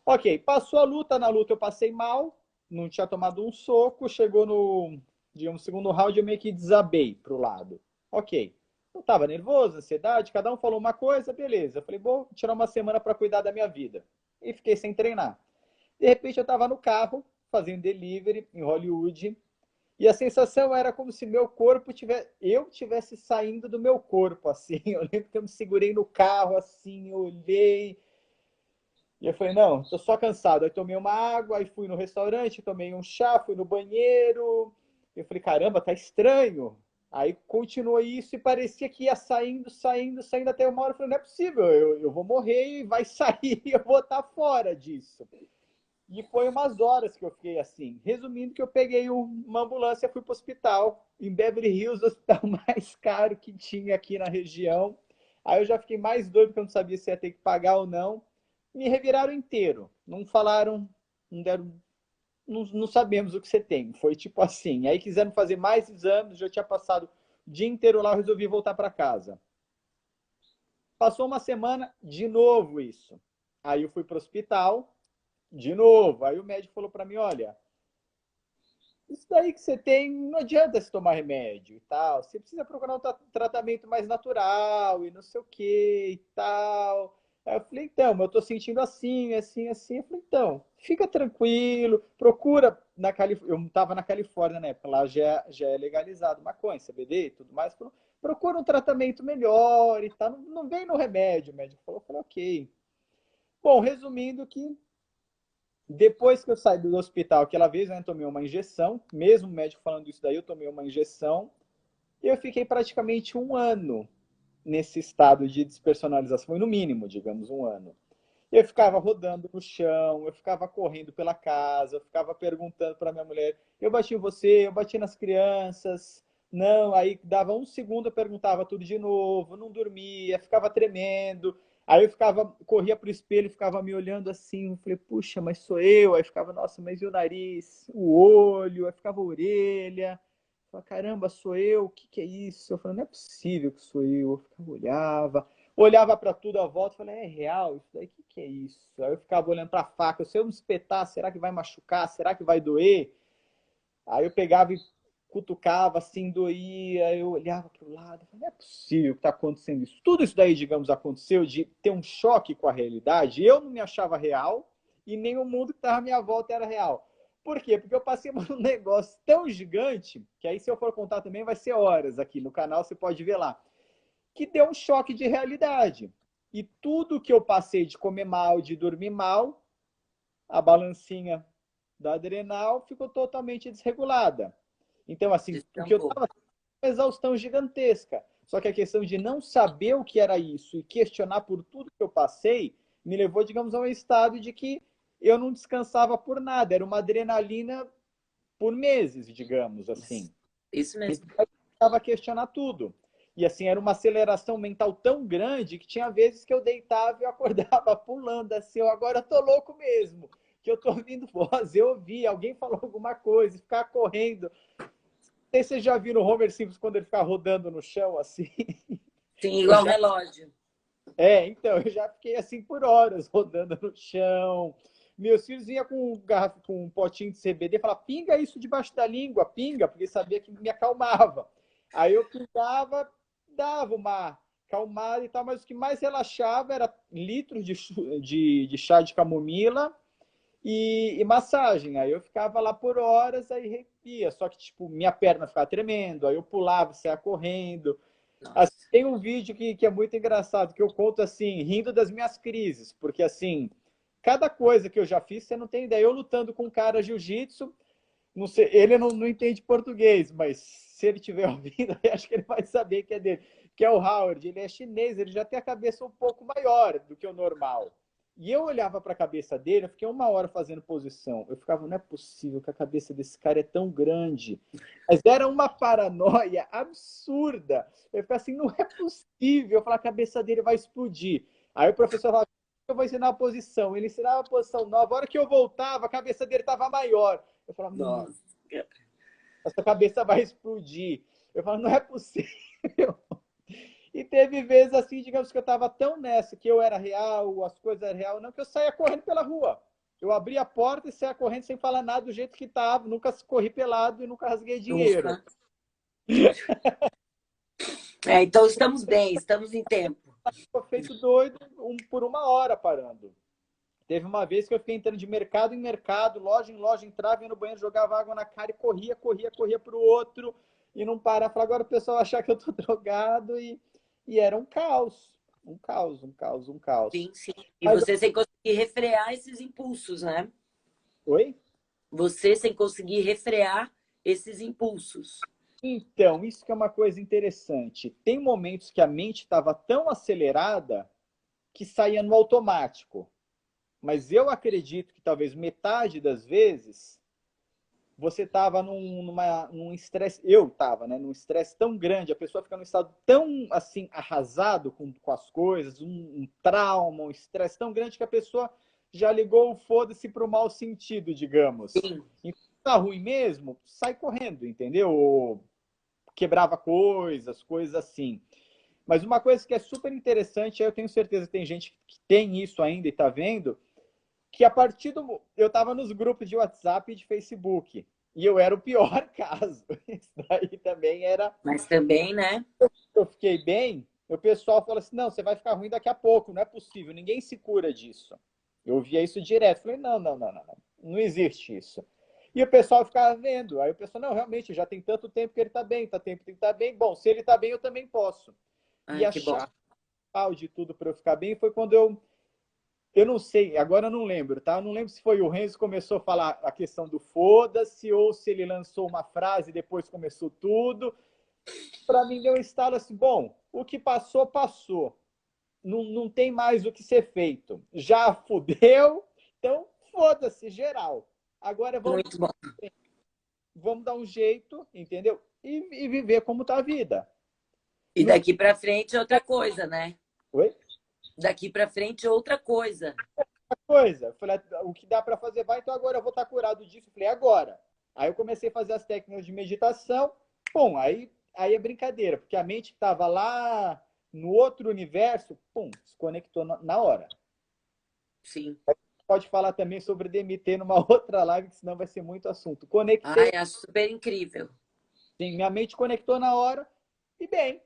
Ok, passou a luta. Na luta eu passei mal, não tinha tomado um soco. Chegou no, digamos, segundo round, eu meio que desabei para o lado. Ok. Eu estava nervoso, ansiedade, cada um falou uma coisa, beleza. Eu falei, vou tirar uma semana para cuidar da minha vida. E fiquei sem treinar. De repente eu estava no carro, fazendo delivery em Hollywood, e a sensação era como se meu corpo tivesse, eu tivesse saindo do meu corpo, assim. Eu lembro que eu me segurei no carro, assim, eu olhei, e eu falei, não, tô só cansado. Aí tomei uma água, aí fui no restaurante, tomei um chá, fui no banheiro. Eu falei, caramba, tá estranho. Aí continuou isso e parecia que ia saindo, saindo, saindo até uma hora. Eu falei, não é possível, eu vou morrer e vai sair e eu vou estar fora disso. E foi umas horas que eu fiquei assim. Resumindo, que eu peguei uma ambulância e fui para o hospital, em Beverly Hills, o hospital mais caro que tinha aqui na região. Aí eu já fiquei mais doido, porque eu não sabia se ia ter que pagar ou não. Me reviraram inteiro. Não falaram, não deram, não sabemos o que você tem. Foi tipo assim. Aí quiseram fazer mais exames, já tinha passado o dia inteiro lá, eu resolvi voltar para casa. Passou uma semana, de novo isso. Aí eu fui para o hospital, de novo. Aí o médico falou para mim, olha, isso daí que você tem, não adianta se tomar remédio e tal. Você precisa procurar um tratamento mais natural e não sei o que e tal. Aí eu falei, então, eu tô sentindo assim, assim, assim. Eu falei, então, fica tranquilo, procura na Califórnia. Eu estava na Califórnia na época, lá já é legalizado maconha, CBD e tudo mais. Falou, procura um tratamento melhor e tal. Não, não vem no remédio, o médico falou. Eu falei, ok. Bom, resumindo que depois que eu saí do hospital, aquela vez eu tomei uma injeção, mesmo o médico falando isso daí, eu tomei uma injeção, e eu fiquei praticamente um ano nesse estado de despersonalização, foi no mínimo, digamos, um ano. Eu ficava rodando no chão, eu ficava correndo pela casa, eu ficava perguntando para minha mulher, eu bati em você, eu bati nas crianças, não, aí dava um segundo, eu perguntava tudo de novo, não dormia, ficava tremendo, aí eu ficava, corria pro espelho, ficava me olhando assim, eu falei, puxa, mas sou eu, aí ficava, nossa, mas e o nariz, o olho, aí ficava a orelha, eu falava, caramba, sou eu, o que que é isso? Eu falei, não é possível que sou eu ficava, olhava para tudo à volta e falei, é real isso daí? O que é isso? Aí eu ficava olhando para a faca, se eu me espetar, será que vai machucar? Será que vai doer? Aí eu pegava e cutucava, assim, doía, eu olhava para o lado, falei, não é possível que está acontecendo isso. Tudo isso daí, digamos, aconteceu de ter um choque com a realidade. Eu não me achava real e nem o mundo que estava à minha volta era real. Por quê? Porque eu passei por um negócio tão gigante, que aí se eu for contar também vai ser horas aqui no canal, você pode ver lá, que deu um choque de realidade. E tudo que eu passei de comer mal, de dormir mal, a balancinha da adrenal ficou totalmente desregulada. Então, assim, o que eu Descambou. estava uma exaustão gigantesca. Só que a questão de não saber o que era isso e questionar por tudo que eu passei me levou, digamos, a um estado de que eu não descansava por nada. Era uma adrenalina por meses, digamos assim. Isso mesmo. Então, eu estava a questionar tudo. E assim, era uma aceleração mental tão grande que tinha vezes que eu deitava e eu acordava pulando assim, eu agora tô louco mesmo, que eu tô ouvindo voz, eu ouvi, alguém falou alguma coisa, ficar correndo. Não sei se vocês já viram o Homer Simpson quando ele fica rodando no chão assim. Sim, Eu igual já, relógio. então, eu já fiquei assim por horas rodando no chão. Meus filhos vinham com com um potinho de CBD e falavam, pinga isso debaixo da língua, pinga, porque sabia que me acalmava. Aí eu pingava, dava uma acalmada e tal, mas o que mais relaxava era litros de chá de camomila e massagem. Aí eu ficava lá por horas, aí arrepia. Só que, tipo, minha perna ficava tremendo, aí eu pulava, saia correndo. Assim, Nossa. tem um vídeo que é muito engraçado, que eu conto assim, rindo das minhas crises, porque assim, cada coisa que eu já fiz, você não tem ideia. Eu lutando com um cara jiu-jitsu, não sei, ele não entende português, mas se ele estiver ouvindo, eu acho que ele vai saber que é dele, que é o Howard. Ele é chinês, ele já tem a cabeça um pouco maior do que o normal. E eu olhava para a cabeça dele, eu fiquei uma hora fazendo posição. Eu ficava, não é possível que a cabeça desse cara é tão grande. Mas era uma paranoia absurda. Eu ficava assim, não é possível. Eu falava, a cabeça dele vai explodir. Aí o professor falava, eu vou ensinar a posição. Ele ensinava a posição nova. A hora que eu voltava, a cabeça dele estava maior. Eu falava, Nossa. essa cabeça vai explodir. Eu falava, não é possível. E teve vezes assim, digamos que eu estava tão nessa que eu era real, as coisas eram real, não, que eu saía correndo pela rua. Eu abria a porta e saía correndo sem falar nada do jeito que estava. Nunca corri pelado e nunca rasguei dinheiro. Ufa. Então estamos bem, estamos em tempo. Eu feito doido por uma hora parando. Teve uma vez que eu fiquei entrando de mercado em mercado, loja em loja, entrava, ia no banheiro, jogava água na cara e corria para o outro e não parava. Falei, agora o pessoal achar que eu tô drogado e era um caos. Um caos, um caos, um caos. Sim, sim. E Mas, você sem conseguir refrear esses impulsos, né? oi? Você sem conseguir refrear esses impulsos. Então, isso que é uma coisa interessante. Tem momentos que a mente estava tão acelerada que saía no automático. Mas eu acredito que talvez metade das vezes você estava num estresse, eu estava, né, num estresse tão grande, a pessoa fica num estado tão, assim, arrasado com as coisas, um trauma, um estresse tão grande que a pessoa já ligou o foda-se para o mau sentido, digamos. Sim. Então, tá ruim mesmo, sai correndo, entendeu? Ou quebrava coisas assim. Mas uma coisa que é super interessante, eu tenho certeza que tem gente que tem isso ainda e está vendo, que a partir do. Eu estava nos grupos de WhatsApp e de Facebook. E eu era o pior caso. Isso daí também era. Mas também, né? Eu fiquei bem. O pessoal falou assim: não, você vai ficar ruim daqui a pouco, não é possível, ninguém se cura disso. Eu ouvia isso direto. Falei: não existe isso. E o pessoal ficava vendo. Aí o pessoal: não, realmente, já tem tanto tempo que ele está bem, tá tempo que ele está bem. Bom, se ele está bem, eu também posso. E Ai, a que bom. chave de tudo para eu ficar bem foi quando eu não sei, agora eu não lembro, tá? Eu não lembro se foi o Renzo que começou a falar a questão do foda-se ou se ele lançou uma frase e depois começou tudo. Para mim deu um estalo assim, bom, o que passou, passou. Não tem mais o que ser feito. Já fudeu, então foda-se, geral. Agora Muito bom. vamos dar um jeito, entendeu? E viver como tá a vida. E Não daqui para frente é outra coisa, né? foi Daqui para frente é outra coisa. coisa. Falei, o que dá para fazer, vai, então agora eu vou estar curado disso. Falei, agora. Aí eu comecei a fazer as técnicas de meditação. Bom, aí é brincadeira, porque a mente que estava lá no outro universo, pum, se conectou na hora. Sim. Pode falar também sobre DMT numa outra live, que senão vai ser muito assunto. Ai, Conectei, acho super incrível. sim, minha mente conectou na hora e bem.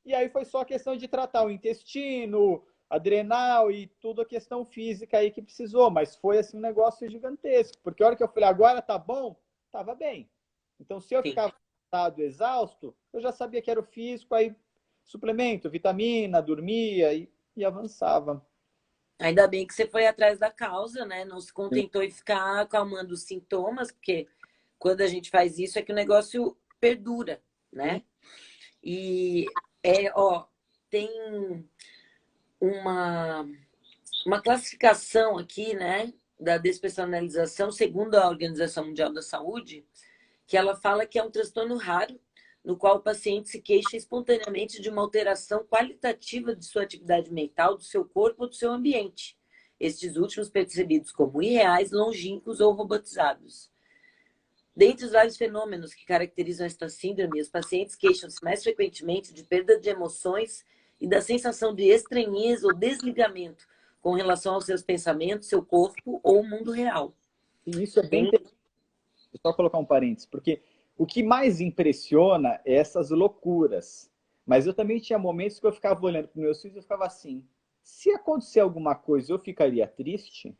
E aí foi só questão de tratar o intestino, adrenal e tudo a questão física aí que precisou, mas foi assim um negócio gigantesco, porque a hora que eu falei, agora tá bom, tava bem. Então, se eu Sim. ficava cansado, exausto, eu já sabia que era o físico, aí suplemento, vitamina, dormia e avançava. Ainda bem que você foi atrás da causa, né? Não se contentou em ficar acalmando os sintomas, porque quando a gente faz isso é que o negócio perdura, né? E ó, tem uma, uma classificação aqui, né, da despersonalização, segundo a Organização Mundial da Saúde, que ela fala que é um transtorno raro, no qual o paciente se queixa espontaneamente de uma alteração qualitativa de sua atividade mental, do seu corpo ou do seu ambiente. Estes últimos percebidos como irreais, longínquos ou robotizados. Dentre os vários fenômenos que caracterizam esta síndrome, os pacientes queixam-se mais frequentemente de perda de emoções e da sensação de estranheza ou desligamento com relação aos seus pensamentos, seu corpo ou o mundo real. E isso é bem interessante. Só colocar um parênteses, porque o que mais impressiona é essas loucuras. Mas eu também tinha momentos que eu ficava olhando para os meus filhos e eu ficava assim, se acontecer alguma coisa, eu ficaria triste?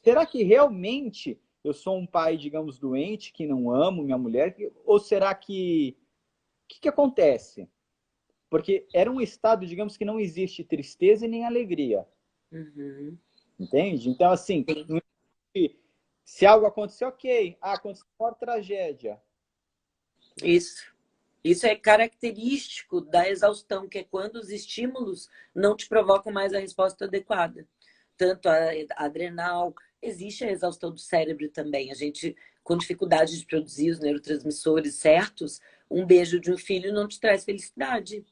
Será que realmente eu sou um pai, digamos, doente, que não amo minha mulher? Ou será que... O que acontece? Porque era um estado, digamos, que não existe tristeza e nem alegria. Uhum. Entende? Então, assim, Sim. se algo acontecer, ok. Ah, aconteceu uma tragédia. Isso é característico da exaustão, que é quando os estímulos não te provocam mais a resposta adequada. Tanto a adrenal, existe a exaustão do cérebro também. A gente, com dificuldade de produzir os neurotransmissores certos, um beijo de um filho não te traz felicidade.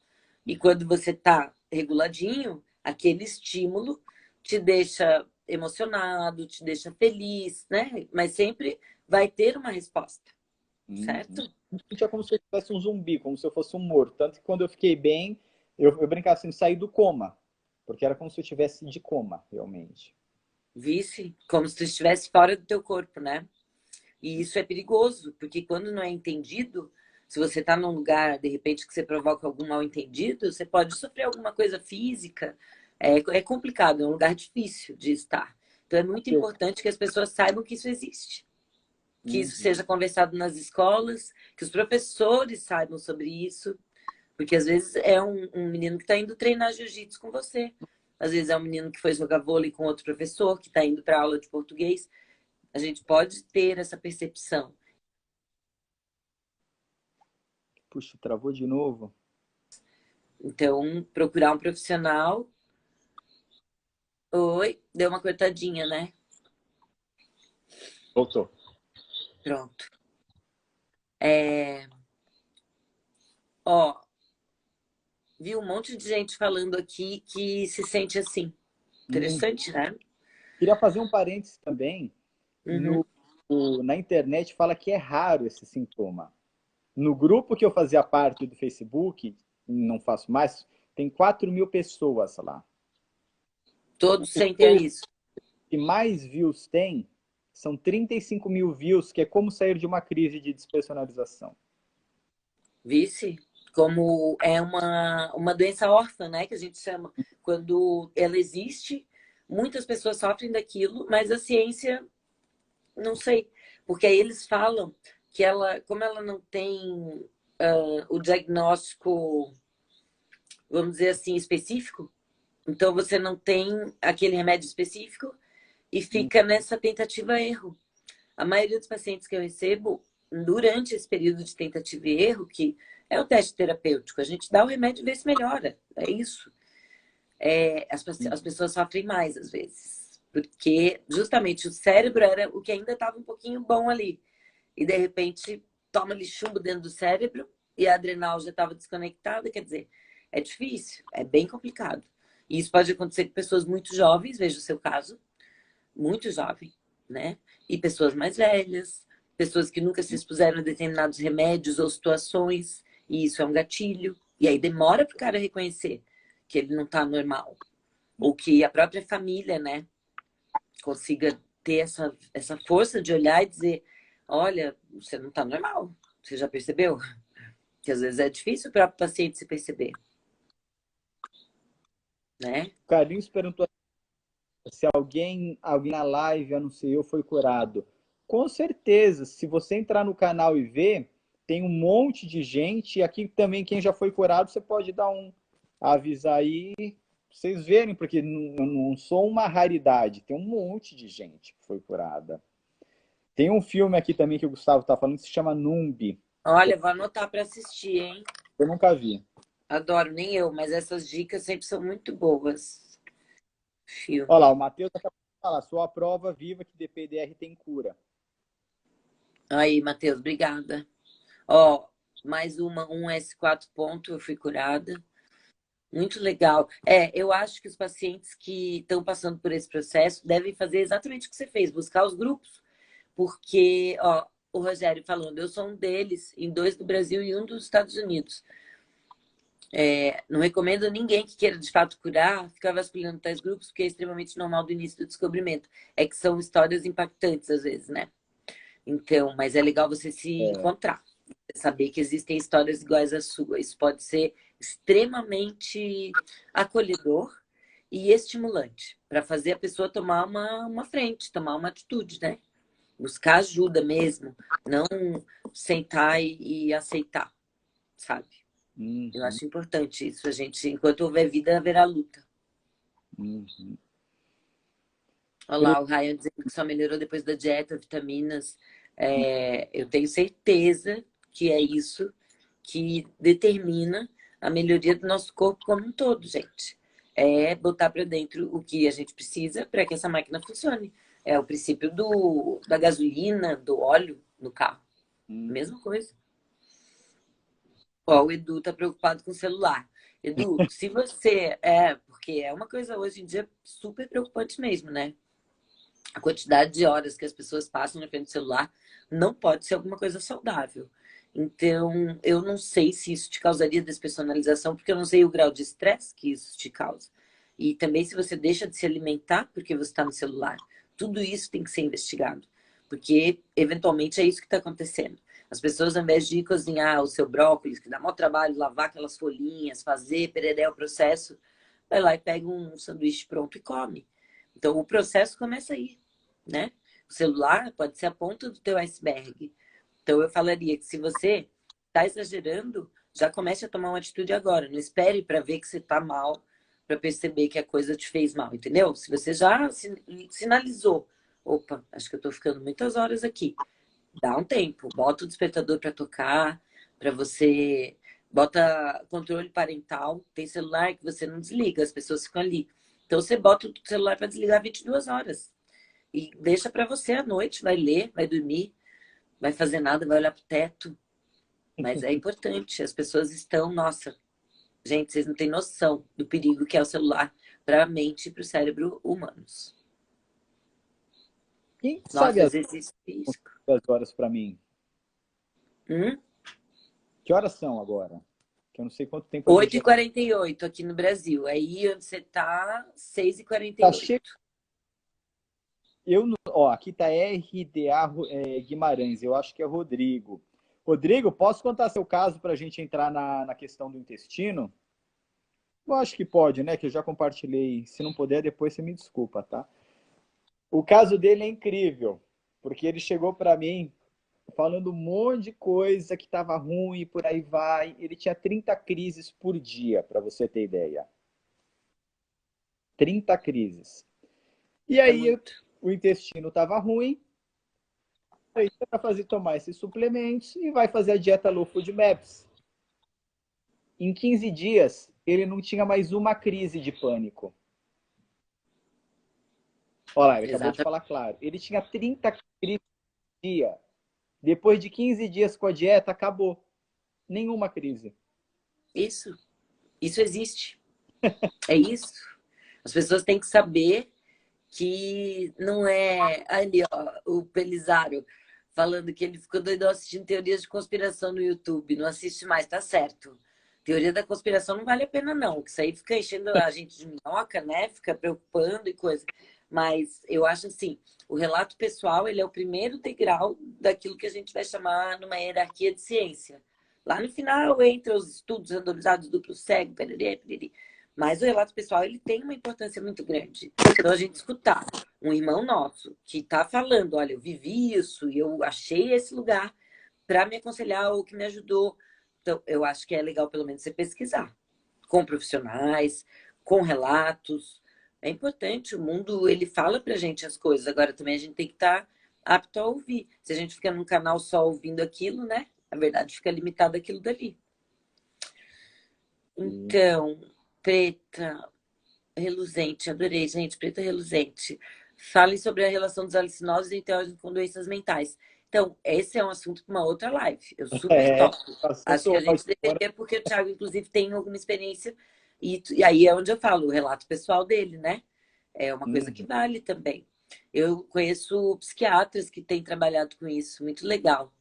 E quando você está reguladinho, aquele estímulo te deixa emocionado, te deixa feliz, né? Mas sempre vai ter uma resposta, certo? É como se eu tivesse um zumbi, como se eu fosse um morto. Tanto que quando eu fiquei bem, eu brincava assim, saí do coma. Porque era como se eu tivesse de coma, realmente. Vice, como se tu estivesse fora do teu corpo, né? E isso é perigoso, porque quando não é entendido, se você está num lugar, de repente, que você provoca algum mal entendido, você pode sofrer alguma coisa física. É complicado, é um lugar difícil de estar. Então é muito importante que as pessoas saibam que isso existe. Que isso seja conversado nas escolas, que os professores saibam sobre isso. Porque às vezes é um menino que está indo treinar jiu-jitsu com você. Às vezes é um menino que foi jogar vôlei com outro professor, que está indo para aula de português. A gente pode ter essa percepção. Puxa, travou de novo. Então, procurar um profissional. Oi, deu uma cortadinha, né? Voltou. Pronto. Ó, vi um monte de gente falando aqui que se sente assim. Interessante, né? Queria fazer um parênteses também. Uhum. Na internet fala que é raro esse sintoma. No grupo que eu fazia parte do Facebook, não faço mais, tem 4.000 pessoas lá. Todos O sentem isso. que mais views tem são 35.000 views, que é como sair de uma crise de despersonalização. Vice? Como é uma doença órfã, né? Que a gente chama. Quando ela existe, muitas pessoas sofrem daquilo, mas a ciência, não sei. Porque aí eles falam que ela, como ela não tem o diagnóstico, vamos dizer assim, específico, então você não tem aquele remédio específico e fica nessa tentativa-erro. A maioria dos pacientes que eu recebo, durante esse período de tentativa e erro, que é o teste terapêutico, a gente dá o remédio e vê se melhora. É isso. As pessoas sofrem mais, às vezes. Porque justamente o cérebro era o que ainda estava um pouquinho bom ali. E de repente toma ali chumbo dentro do cérebro e a adrenal já estava desconectada. Quer dizer, é difícil, é bem complicado. E isso pode acontecer com pessoas muito jovens, veja o seu caso, muito jovem, né? E pessoas mais velhas, pessoas que nunca se expuseram a determinados remédios ou situações, e isso é um gatilho. E aí demora para o cara reconhecer que ele não está normal. Ou que a própria família, né, consiga ter essa força de olhar e dizer: olha, você não está normal. Você já percebeu? Que às vezes é difícil para o paciente se perceber, né? O Carlinhos perguntou se alguém na live anunciou foi curado. Com certeza, se você entrar no canal e ver, tem um monte de gente. E aqui também, quem já foi curado, você pode dar avisar aí, pra vocês verem, porque não sou uma raridade. Tem um monte de gente que foi curada. Tem um filme aqui também que o Gustavo está falando que se chama Numbi. Olha, vou anotar para assistir, hein? Eu nunca vi. Adoro, nem eu, mas essas dicas sempre são muito boas. Olha lá, Filme. o Matheus acabou de falar, sou a prova viva que DPDR tem cura. Aí, Matheus, obrigada. Ó, mais um S4 ponto, eu fui curada. Muito legal. Eu acho que os pacientes que estão passando por esse processo devem fazer exatamente o que você fez, buscar os grupos. Porque, ó, o Rogério falando, eu sou um deles, em 2 do Brasil e um dos Estados Unidos. Não recomendo a ninguém que queira de fato curar ficar vasculhando tais grupos, porque é extremamente normal do início do descobrimento. É que são histórias impactantes às vezes, né? Então, mas é legal você se É. encontrar, saber que existem histórias iguais à sua. Isso pode ser extremamente acolhedor e estimulante para fazer a pessoa tomar uma frente, tomar uma atitude, né? Buscar ajuda mesmo, não sentar e aceitar, sabe? Eu Uhum, acho importante isso. A gente, enquanto houver vida, haverá luta. uhum. Olha Cris, lá, o Ryan dizendo que só melhorou depois da dieta, vitaminas. Eu tenho certeza que é isso que determina a melhoria do nosso corpo como um todo, gente. É botar para dentro o que a gente precisa para que essa máquina funcione. É o princípio da gasolina, do óleo no carro. hum. Mesma coisa. Ó, o Edu tá preocupado com o celular. Edu, se você. Porque é uma coisa hoje em dia super preocupante mesmo, né? A quantidade de horas que as pessoas passam na frente do celular não pode ser alguma coisa saudável. Então, eu não sei se isso te causaria despersonalização, porque eu não sei o grau de estresse que isso te causa. E também se você deixa de se alimentar porque você está no celular. Tudo isso tem que ser investigado, porque eventualmente é isso que está acontecendo. As pessoas, ao invés de ir cozinhar o seu brócolis, que dá maior trabalho, lavar aquelas folhinhas, fazer, pereder o processo, vai lá e pega um sanduíche pronto e come. Então, o processo começa aí, né? O celular pode ser a ponta do teu iceberg. Então, eu falaria que se você está exagerando, já comece a tomar uma atitude agora. Não espere para ver que você está mal, para perceber que a coisa te fez mal, entendeu? Se você já sinalizou, opa, acho que eu estou ficando muitas horas aqui. Dá um tempo, bota o despertador para tocar, para você bota controle parental, tem celular que você não desliga, as pessoas ficam ali. Então você bota o celular para desligar 22 horas e deixa para você à noite, vai ler, vai dormir, vai fazer nada, vai olhar pro teto. Mas é importante, as pessoas estão, nossa, gente, vocês não têm noção do perigo que é o celular para a mente e para o cérebro humanos. Quem sabe Nossa, exercício físico. as horas para mim? Hum? Que horas são agora? Que eu não sei quanto tempo a gente já 8h48 aqui no Brasil. Aí onde você tá, seis e quarenta e tá cheio. oito. Ó, aqui tá RDA Guimarães, eu acho que é Rodrigo. Rodrigo, posso contar seu caso para a gente entrar na questão do intestino? Eu acho que pode, né? Que eu já compartilhei. Se não puder, depois você me desculpa, tá? O caso dele é incrível, porque ele chegou para mim falando um monte de coisa que estava ruim, por aí vai. Ele tinha 30 crises por dia, para você ter ideia. 30 crises. E É aí muito. o intestino estava ruim, aí para fazer tomar esses suplementos e vai fazer a dieta Low Food Maps. Em 15 dias, ele não tinha mais uma crise de pânico. Olha lá, ele acabou de Exatamente. falar claro. Ele tinha 30 crises por dia. Depois de 15 dias com a dieta, acabou. Nenhuma crise. Isso. Isso existe. É isso. As pessoas têm que saber que não é. Ali, ó, o Pelizaro falando que ele ficou doido assistindo teorias de conspiração no YouTube. Não assiste mais, tá certo. Teoria da conspiração não vale a pena, não. Isso aí fica enchendo a gente de minhoca, né? Fica preocupando e coisa. Mas eu acho assim, o relato pessoal, ele é o primeiro degrau daquilo que a gente vai chamar numa hierarquia de ciência. Lá no final entra os estudos randomizados duplo cego, perere, perere. Mas o relato pessoal, ele tem uma importância muito grande. Então, a gente escutar um irmão nosso que está falando, olha, eu vivi isso e eu achei esse lugar para me aconselhar ou que me ajudou. Então, eu acho que é legal, pelo menos, você pesquisar com profissionais, com relatos. É importante, o mundo, ele fala pra gente as coisas. Agora, também a gente tem que estar apto a ouvir. Se a gente fica num canal só ouvindo aquilo, né? A verdade fica limitada àquilo dali. Então, preta, reluzente, adorei, gente, preta reluzente. Falem sobre a relação dos alucinógenos e enteógenos com doenças mentais. Então, esse é um assunto para uma outra live. Eu super É, topo. Acho que assunto a gente deveria, porque o Thiago, inclusive, tem alguma experiência. E aí é onde eu falo, o relato pessoal dele, né? É uma coisa que Uhum, vale também. Eu conheço psiquiatras que têm trabalhado com isso, muito legal.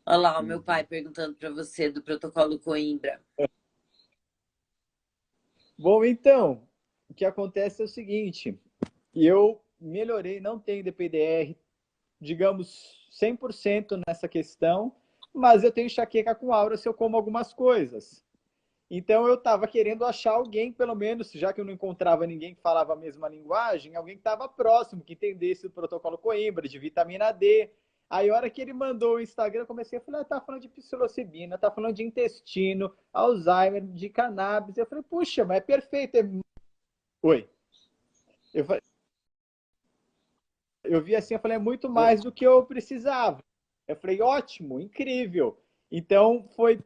Olha lá, o meu pai uhum. perguntando para você do protocolo Coimbra. Bom, então, o que acontece é o seguinte, eu melhorei, não tenho DPDR, digamos, 100% nessa questão, mas eu tenho enxaqueca com aura se eu como algumas coisas. Então eu estava querendo achar alguém, pelo menos, já que eu não encontrava ninguém que falava a mesma linguagem, alguém que estava próximo, que entendesse o protocolo Coimbra, de vitamina D. Aí, a hora que ele mandou o Instagram, eu comecei a falar, tá falando de psilocibina, tá falando de intestino, Alzheimer, de cannabis. Eu falei, puxa, mas é perfeito. Oi. Eu, eu vi assim, eu falei, é muito mais do que eu precisava. Eu falei, ótimo, incrível. Então, foi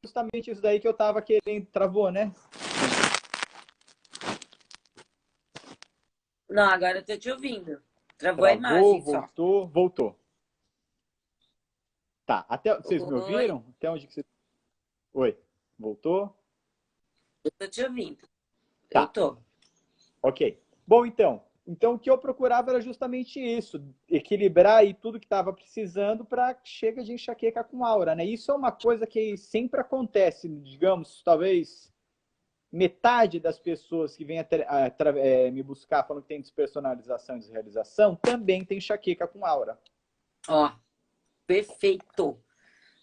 justamente isso daí que eu estava querendo. Travou, né? Não, agora eu tô te ouvindo. Travou a Travou, imagem só. voltou, voltou. Tá, até vocês me Oi, ouviram? Até onde que você... Oi, voltou? eu tô te ouvindo. Eu Tá, tô. ok. Bom, então o que eu procurava era justamente isso, equilibrar aí tudo que estava precisando para que chegue de enxaqueca com aura, né? Isso é uma coisa que sempre acontece, digamos, talvez metade das pessoas que vêm me buscar falando que tem despersonalização e desrealização também tem enxaqueca com aura. Ó, perfeito.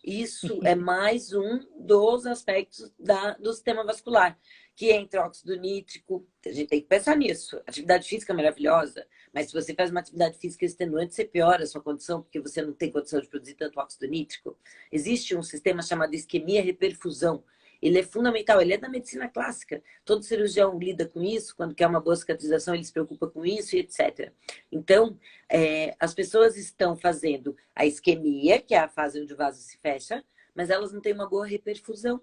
Isso é mais um dos aspectos do sistema vascular, que entra óxido nítrico. A gente tem que pensar nisso. Atividade física é maravilhosa, mas se você faz uma atividade física extenuante, você piora a sua condição, porque você não tem condição de produzir tanto óxido nítrico. Existe um sistema chamado isquemia-reperfusão. Ele é fundamental, ele é da medicina clássica. Todo cirurgião lida com isso, quando quer uma boa cicatrização, ele se preocupa com isso e etc. Então, as pessoas estão fazendo a isquemia, que é a fase onde o vaso se fecha, mas elas não têm uma boa reperfusão.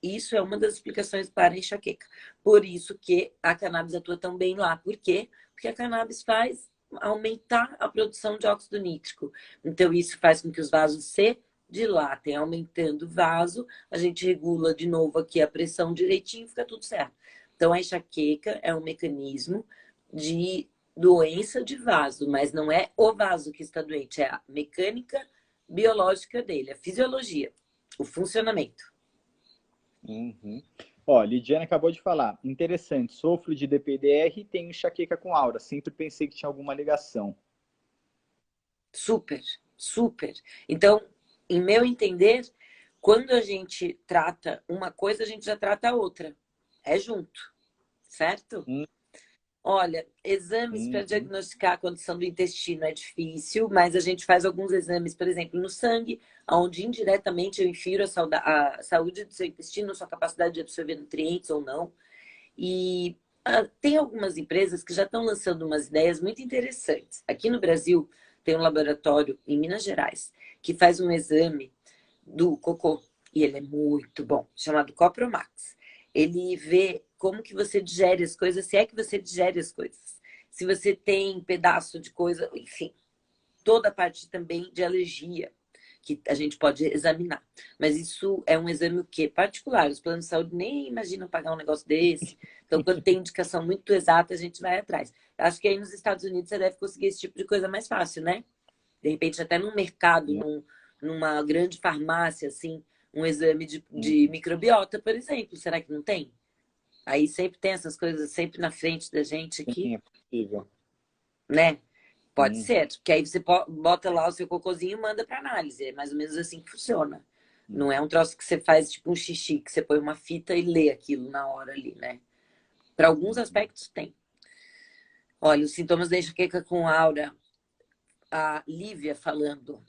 Isso é uma das explicações para a enxaqueca. Por isso que a cannabis atua tão bem lá. Por quê? Porque a cannabis faz aumentar a produção de óxido nítrico. Então, isso faz com que os vasos se dilatem, aumentando o vaso, a gente regula de novo aqui a pressão direitinho, fica tudo certo. Então, a enxaqueca é um mecanismo de doença de vaso, mas não é o vaso que está doente, é a mecânica biológica dele, a fisiologia, o funcionamento. Uhum. Ó, Lidiane acabou de falar. Interessante, sofro de DPDR e tenho enxaqueca com aura. Sempre pensei que tinha alguma ligação. Super, super. Então, em meu entender, quando a gente trata uma coisa, a gente já trata a outra. É junto, certo? Hum, Olha, exames para Uhum. diagnosticar a condição do intestino é difícil, mas a gente faz alguns exames, por exemplo, no sangue, onde indiretamente eu infiro a saúde do seu intestino, sua capacidade de absorver nutrientes ou não. E tem algumas empresas que já estão lançando umas ideias muito interessantes. Aqui no Brasil, tem um laboratório em Minas Gerais que faz um exame do cocô e ele é muito bom, chamado Copromax. Ele vê como que você digere as coisas, se é que você digere as coisas. Se você tem pedaço de coisa, enfim, toda a parte também de alergia que a gente pode examinar. Mas isso é um exame o quê? Particular. Os planos de saúde nem imaginam pagar um negócio desse. Então, quando tem indicação muito exata, a gente vai atrás. Acho que aí nos Estados Unidos você deve conseguir esse tipo de coisa mais fácil, né? De repente, até num mercado, numa grande farmácia, assim, um exame de Uhum. microbiota, por exemplo. Será que não tem? Aí sempre tem essas coisas sempre na frente da gente aqui, Sim, é possível. né? Pode Uhum. ser, porque aí você bota lá o seu cocôzinho e manda para análise. É mais ou menos assim que funciona. Não é um troço que você faz tipo um xixi, que você põe uma fita e lê aquilo na hora ali, né? Para alguns Uhum. aspectos tem. Olha, os sintomas da enxaqueca com aura, a Lívia falando,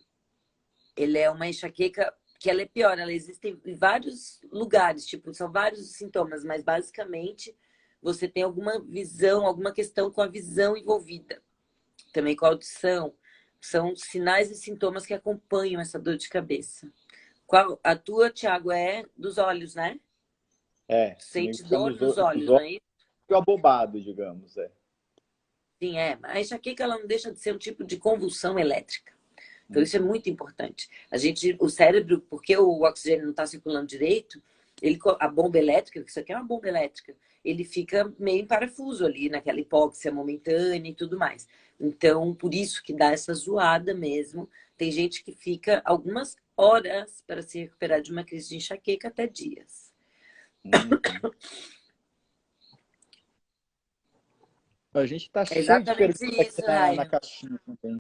ele é uma enxaqueca que ela é pior, ela existe em vários lugares, tipo, são vários sintomas, mas basicamente você tem alguma visão, alguma questão com a visão envolvida. Também com a audição, são sinais e sintomas que acompanham essa dor de cabeça. Qual, a tua, Tiago, é dos olhos, né? É, comigo Sente são dor dos, nos dos olhos, não olhos é isso? e o abobado, digamos. É. Sim, é. A enxaqueca, ela não deixa de ser um tipo de convulsão elétrica. Então, isso é muito importante. O cérebro, porque o oxigênio não está circulando direito, a bomba elétrica, que isso aqui é uma bomba elétrica, ele fica meio em parafuso ali, naquela hipóxia momentânea e tudo mais. Então, por isso que dá essa zoada mesmo. Tem gente que fica algumas horas para se recuperar de uma crise de enxaqueca, até dias. Uhum. A gente está É cheio de exatamente perguntas aqui isso, na Raio. caixinha também.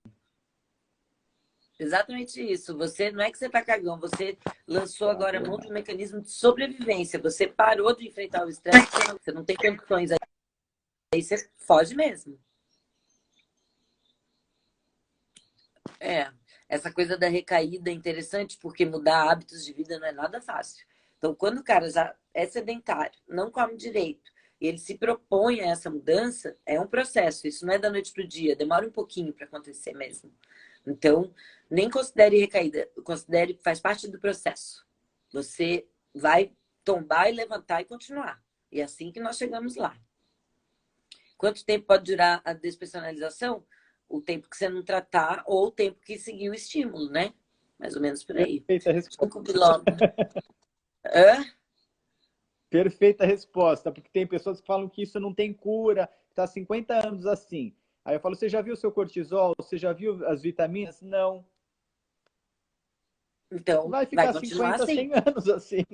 Exatamente isso. Você não é que você tá cagão, você lançou agora a mão de um mecanismo de sobrevivência. Você parou de enfrentar o estresse, você não tem condições aí, você foge mesmo. É. Essa coisa da recaída é interessante porque mudar hábitos de vida não é nada fácil. Então, quando o cara já é sedentário, não come direito, e ele se propõe a essa mudança, é um processo. Isso não é da noite para o dia, demora um pouquinho para acontecer mesmo. Então, nem considere recaída, considere que faz parte do processo. Você vai tombar e levantar e continuar. E é assim que nós chegamos lá. Quanto tempo pode durar a despersonalização? O tempo que você não tratar ou o tempo que seguir o estímulo, né? Mais ou menos por aí. Perfeita resposta. 5 biloba. Hã? Perfeita resposta, porque tem pessoas que falam que isso não tem cura, está 50 anos assim. Aí eu falo, você já viu o seu cortisol? Você já viu as vitaminas? Não. Então, Vai vai ficar continuar 50, assim. 100 anos assim.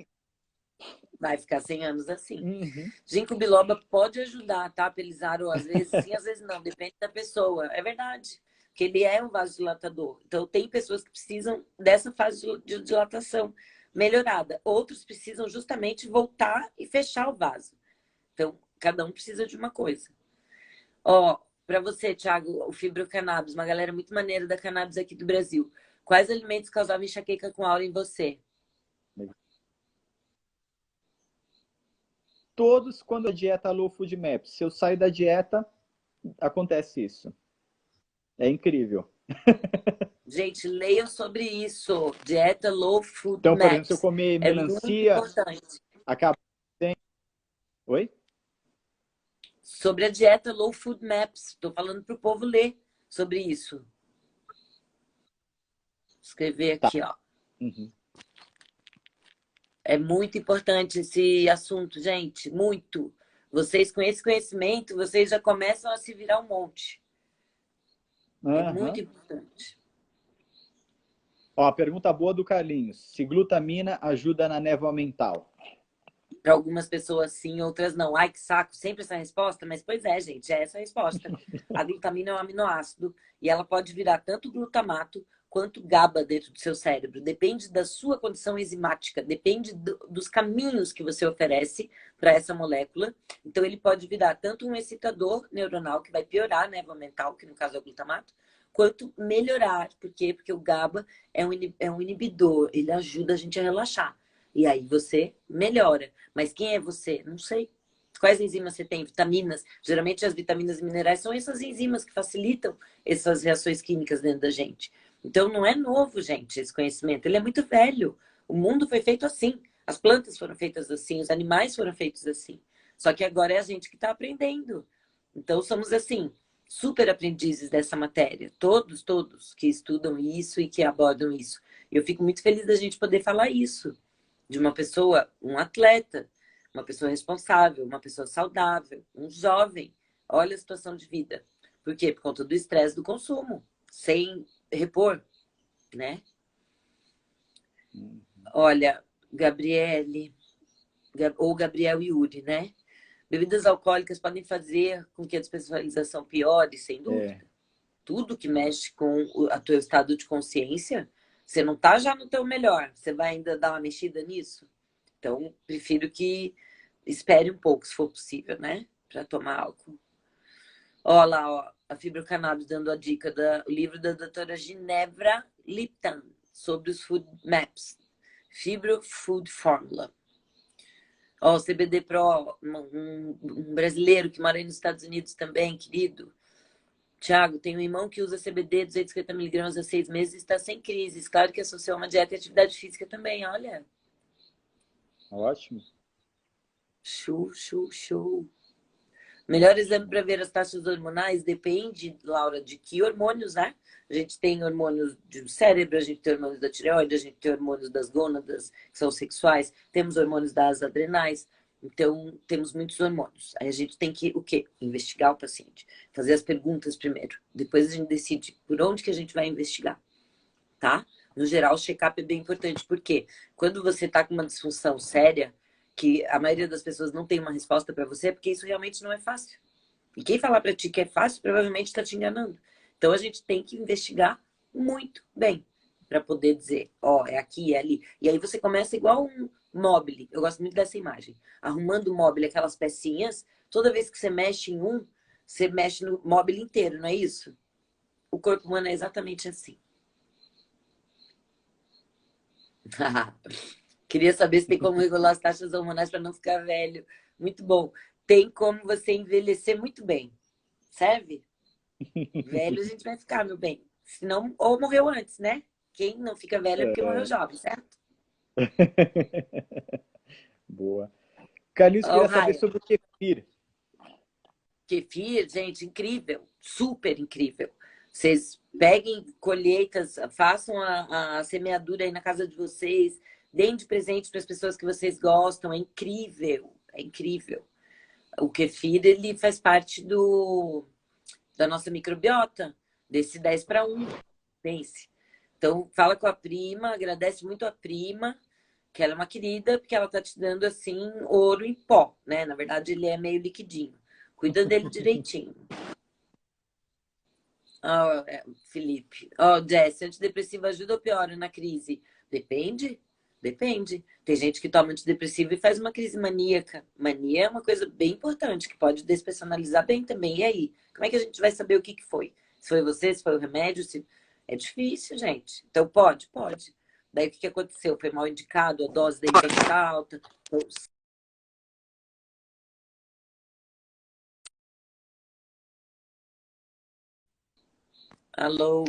Vai ficar 100 anos assim. Uhum. Ginkgo biloba pode ajudar, tá? Pelizaro, às vezes sim, às vezes não. Depende da pessoa. É verdade. Porque ele é um vasodilatador. Então, tem pessoas que precisam dessa fase de dilatação melhorada. Outros precisam justamente voltar e fechar o vaso. Então, cada um precisa de uma coisa. Ó, para você, Thiago, o fibrocannabis, uma galera muito maneira da cannabis aqui do Brasil. Quais alimentos causavam enxaqueca com aura em você? Todos quando a dieta Low Food Maps. Se eu saio da dieta, acontece isso. É incrível. Gente, leiam sobre isso. Dieta Low Food Então, por exemplo, se eu Maps. comer É muito melancia, importante. acaba. Oi? Sobre a dieta Low Food Maps. Estou falando para o povo ler sobre isso. Escrever Tá. aqui, ó. Uhum. É muito importante esse assunto, gente. Muito. Vocês, com esse conhecimento, vocês já começam a se virar um monte. É muito Uhum. importante. Ó, a pergunta boa do Carlinhos. Se glutamina ajuda na névoa mental? Para algumas pessoas sim, outras não. Ai, que saco, sempre essa resposta, mas pois é, gente, é essa a resposta. A glutamina é um aminoácido e ela pode virar tanto glutamato quanto GABA dentro do seu cérebro. Depende da sua condição enzimática, depende dos caminhos que você oferece para essa molécula. Então, ele pode virar tanto um excitador neuronal, que vai piorar a névoa mental, que no caso é o glutamato, quanto melhorar. Por quê? Porque o GABA é um inibidor, ele ajuda a gente a relaxar. E aí você melhora. Mas quem é você? Não sei. Quais enzimas você tem? Vitaminas. Geralmente as vitaminas e minerais são essas enzimas que facilitam essas reações químicas dentro da gente. Então não é novo, gente, esse conhecimento. Ele é muito velho. O mundo foi feito assim. As plantas foram feitas assim, os animais foram feitos assim. Só que agora é a gente que está aprendendo. Então somos assim, super aprendizes dessa matéria. Todos que estudam isso e que abordam isso. Eu fico muito feliz da gente poder falar isso de uma pessoa, um atleta, uma pessoa responsável, uma pessoa saudável, um jovem. Olha a situação de vida. Por quê? Por conta do estresse do consumo, sem repor, né? Olha, Gabriele, ou Gabriel Yuri, né? Bebidas alcoólicas podem fazer com que a despessoalização piore, sem É. dúvida. Tudo que mexe com o teu estado de consciência, você não tá já no teu melhor. Você vai ainda dar uma mexida nisso? Então, prefiro que espere um pouco, se for possível, né? Para tomar álcool. Olha lá, ó, a fibrocannabis dando a dica do livro da doutora Ginevra Lipton sobre os food maps. Fibro Food Formula. Ó, o CBD Pro, um brasileiro que mora aí nos Estados Unidos também, querido. Tiago, tem um irmão que usa CBD 250 miligramas há 6 meses e está sem crises. Claro que associou uma dieta e atividade física também, olha. Ótimo. Show, show, show. Melhor exame para ver as taxas hormonais depende, Laura, de que hormônios, né? A gente tem hormônios do cérebro, a gente tem hormônios da tireoide, a gente tem hormônios das gônadas, que são sexuais, temos hormônios das adrenais, então temos muitos hormônios. Aí a gente tem que, o quê? Investigar o paciente, fazer as perguntas primeiro, depois a gente decide por onde que a gente vai investigar, tá? No geral, o check-up é bem importante, porque quando você está com uma disfunção séria, que a maioria das pessoas não tem uma resposta para você, é porque isso realmente não é fácil. E quem falar para ti que é fácil, provavelmente está te enganando. Então a gente tem que investigar muito bem para poder dizer, ó, é aqui, é ali. E aí você começa igual um mobile. Eu gosto muito dessa imagem. Arrumando o mobile, aquelas pecinhas, toda vez que você mexe em um, você mexe no mobile inteiro, não é isso? O corpo humano é exatamente assim. Queria saber se tem como regular as taxas hormonais para não ficar velho. Muito bom. Tem como você envelhecer muito bem. Serve? Velho a gente vai ficar, meu bem. Senão, ou morreu antes, né? Quem não fica velho é porque morreu jovem, certo? Boa. Carlinhos, Ó, o queria saber Raia. sobre o kefir. Kefir, gente, incrível. Super incrível. Vocês peguem colheitas, façam a semeadura aí na casa de vocês, deem de presente para as pessoas que vocês gostam. É incrível. É incrível. O kefir, ele faz parte da nossa microbiota, desse 10 para 1. Pense. Então, fala com a prima, agradece muito a prima, que ela é uma querida, porque ela tá te dando, assim, ouro em pó, né? Na verdade, ele é meio liquidinho. Cuida dele direitinho. Ó, Felipe. Ó, Jess, antidepressivo ajuda ou piora na crise? Depende. Depende. Tem gente que toma antidepressivo e faz uma crise maníaca. Mania é uma coisa bem importante, que pode despersonalizar bem também. E aí? Como é que a gente vai saber o que que foi? Se foi você, se foi o remédio? Se... É difícil, gente. Então, pode? Pode. Daí, o que que aconteceu? Foi mal indicado? A dose, de repente, tá alta? Então, alô?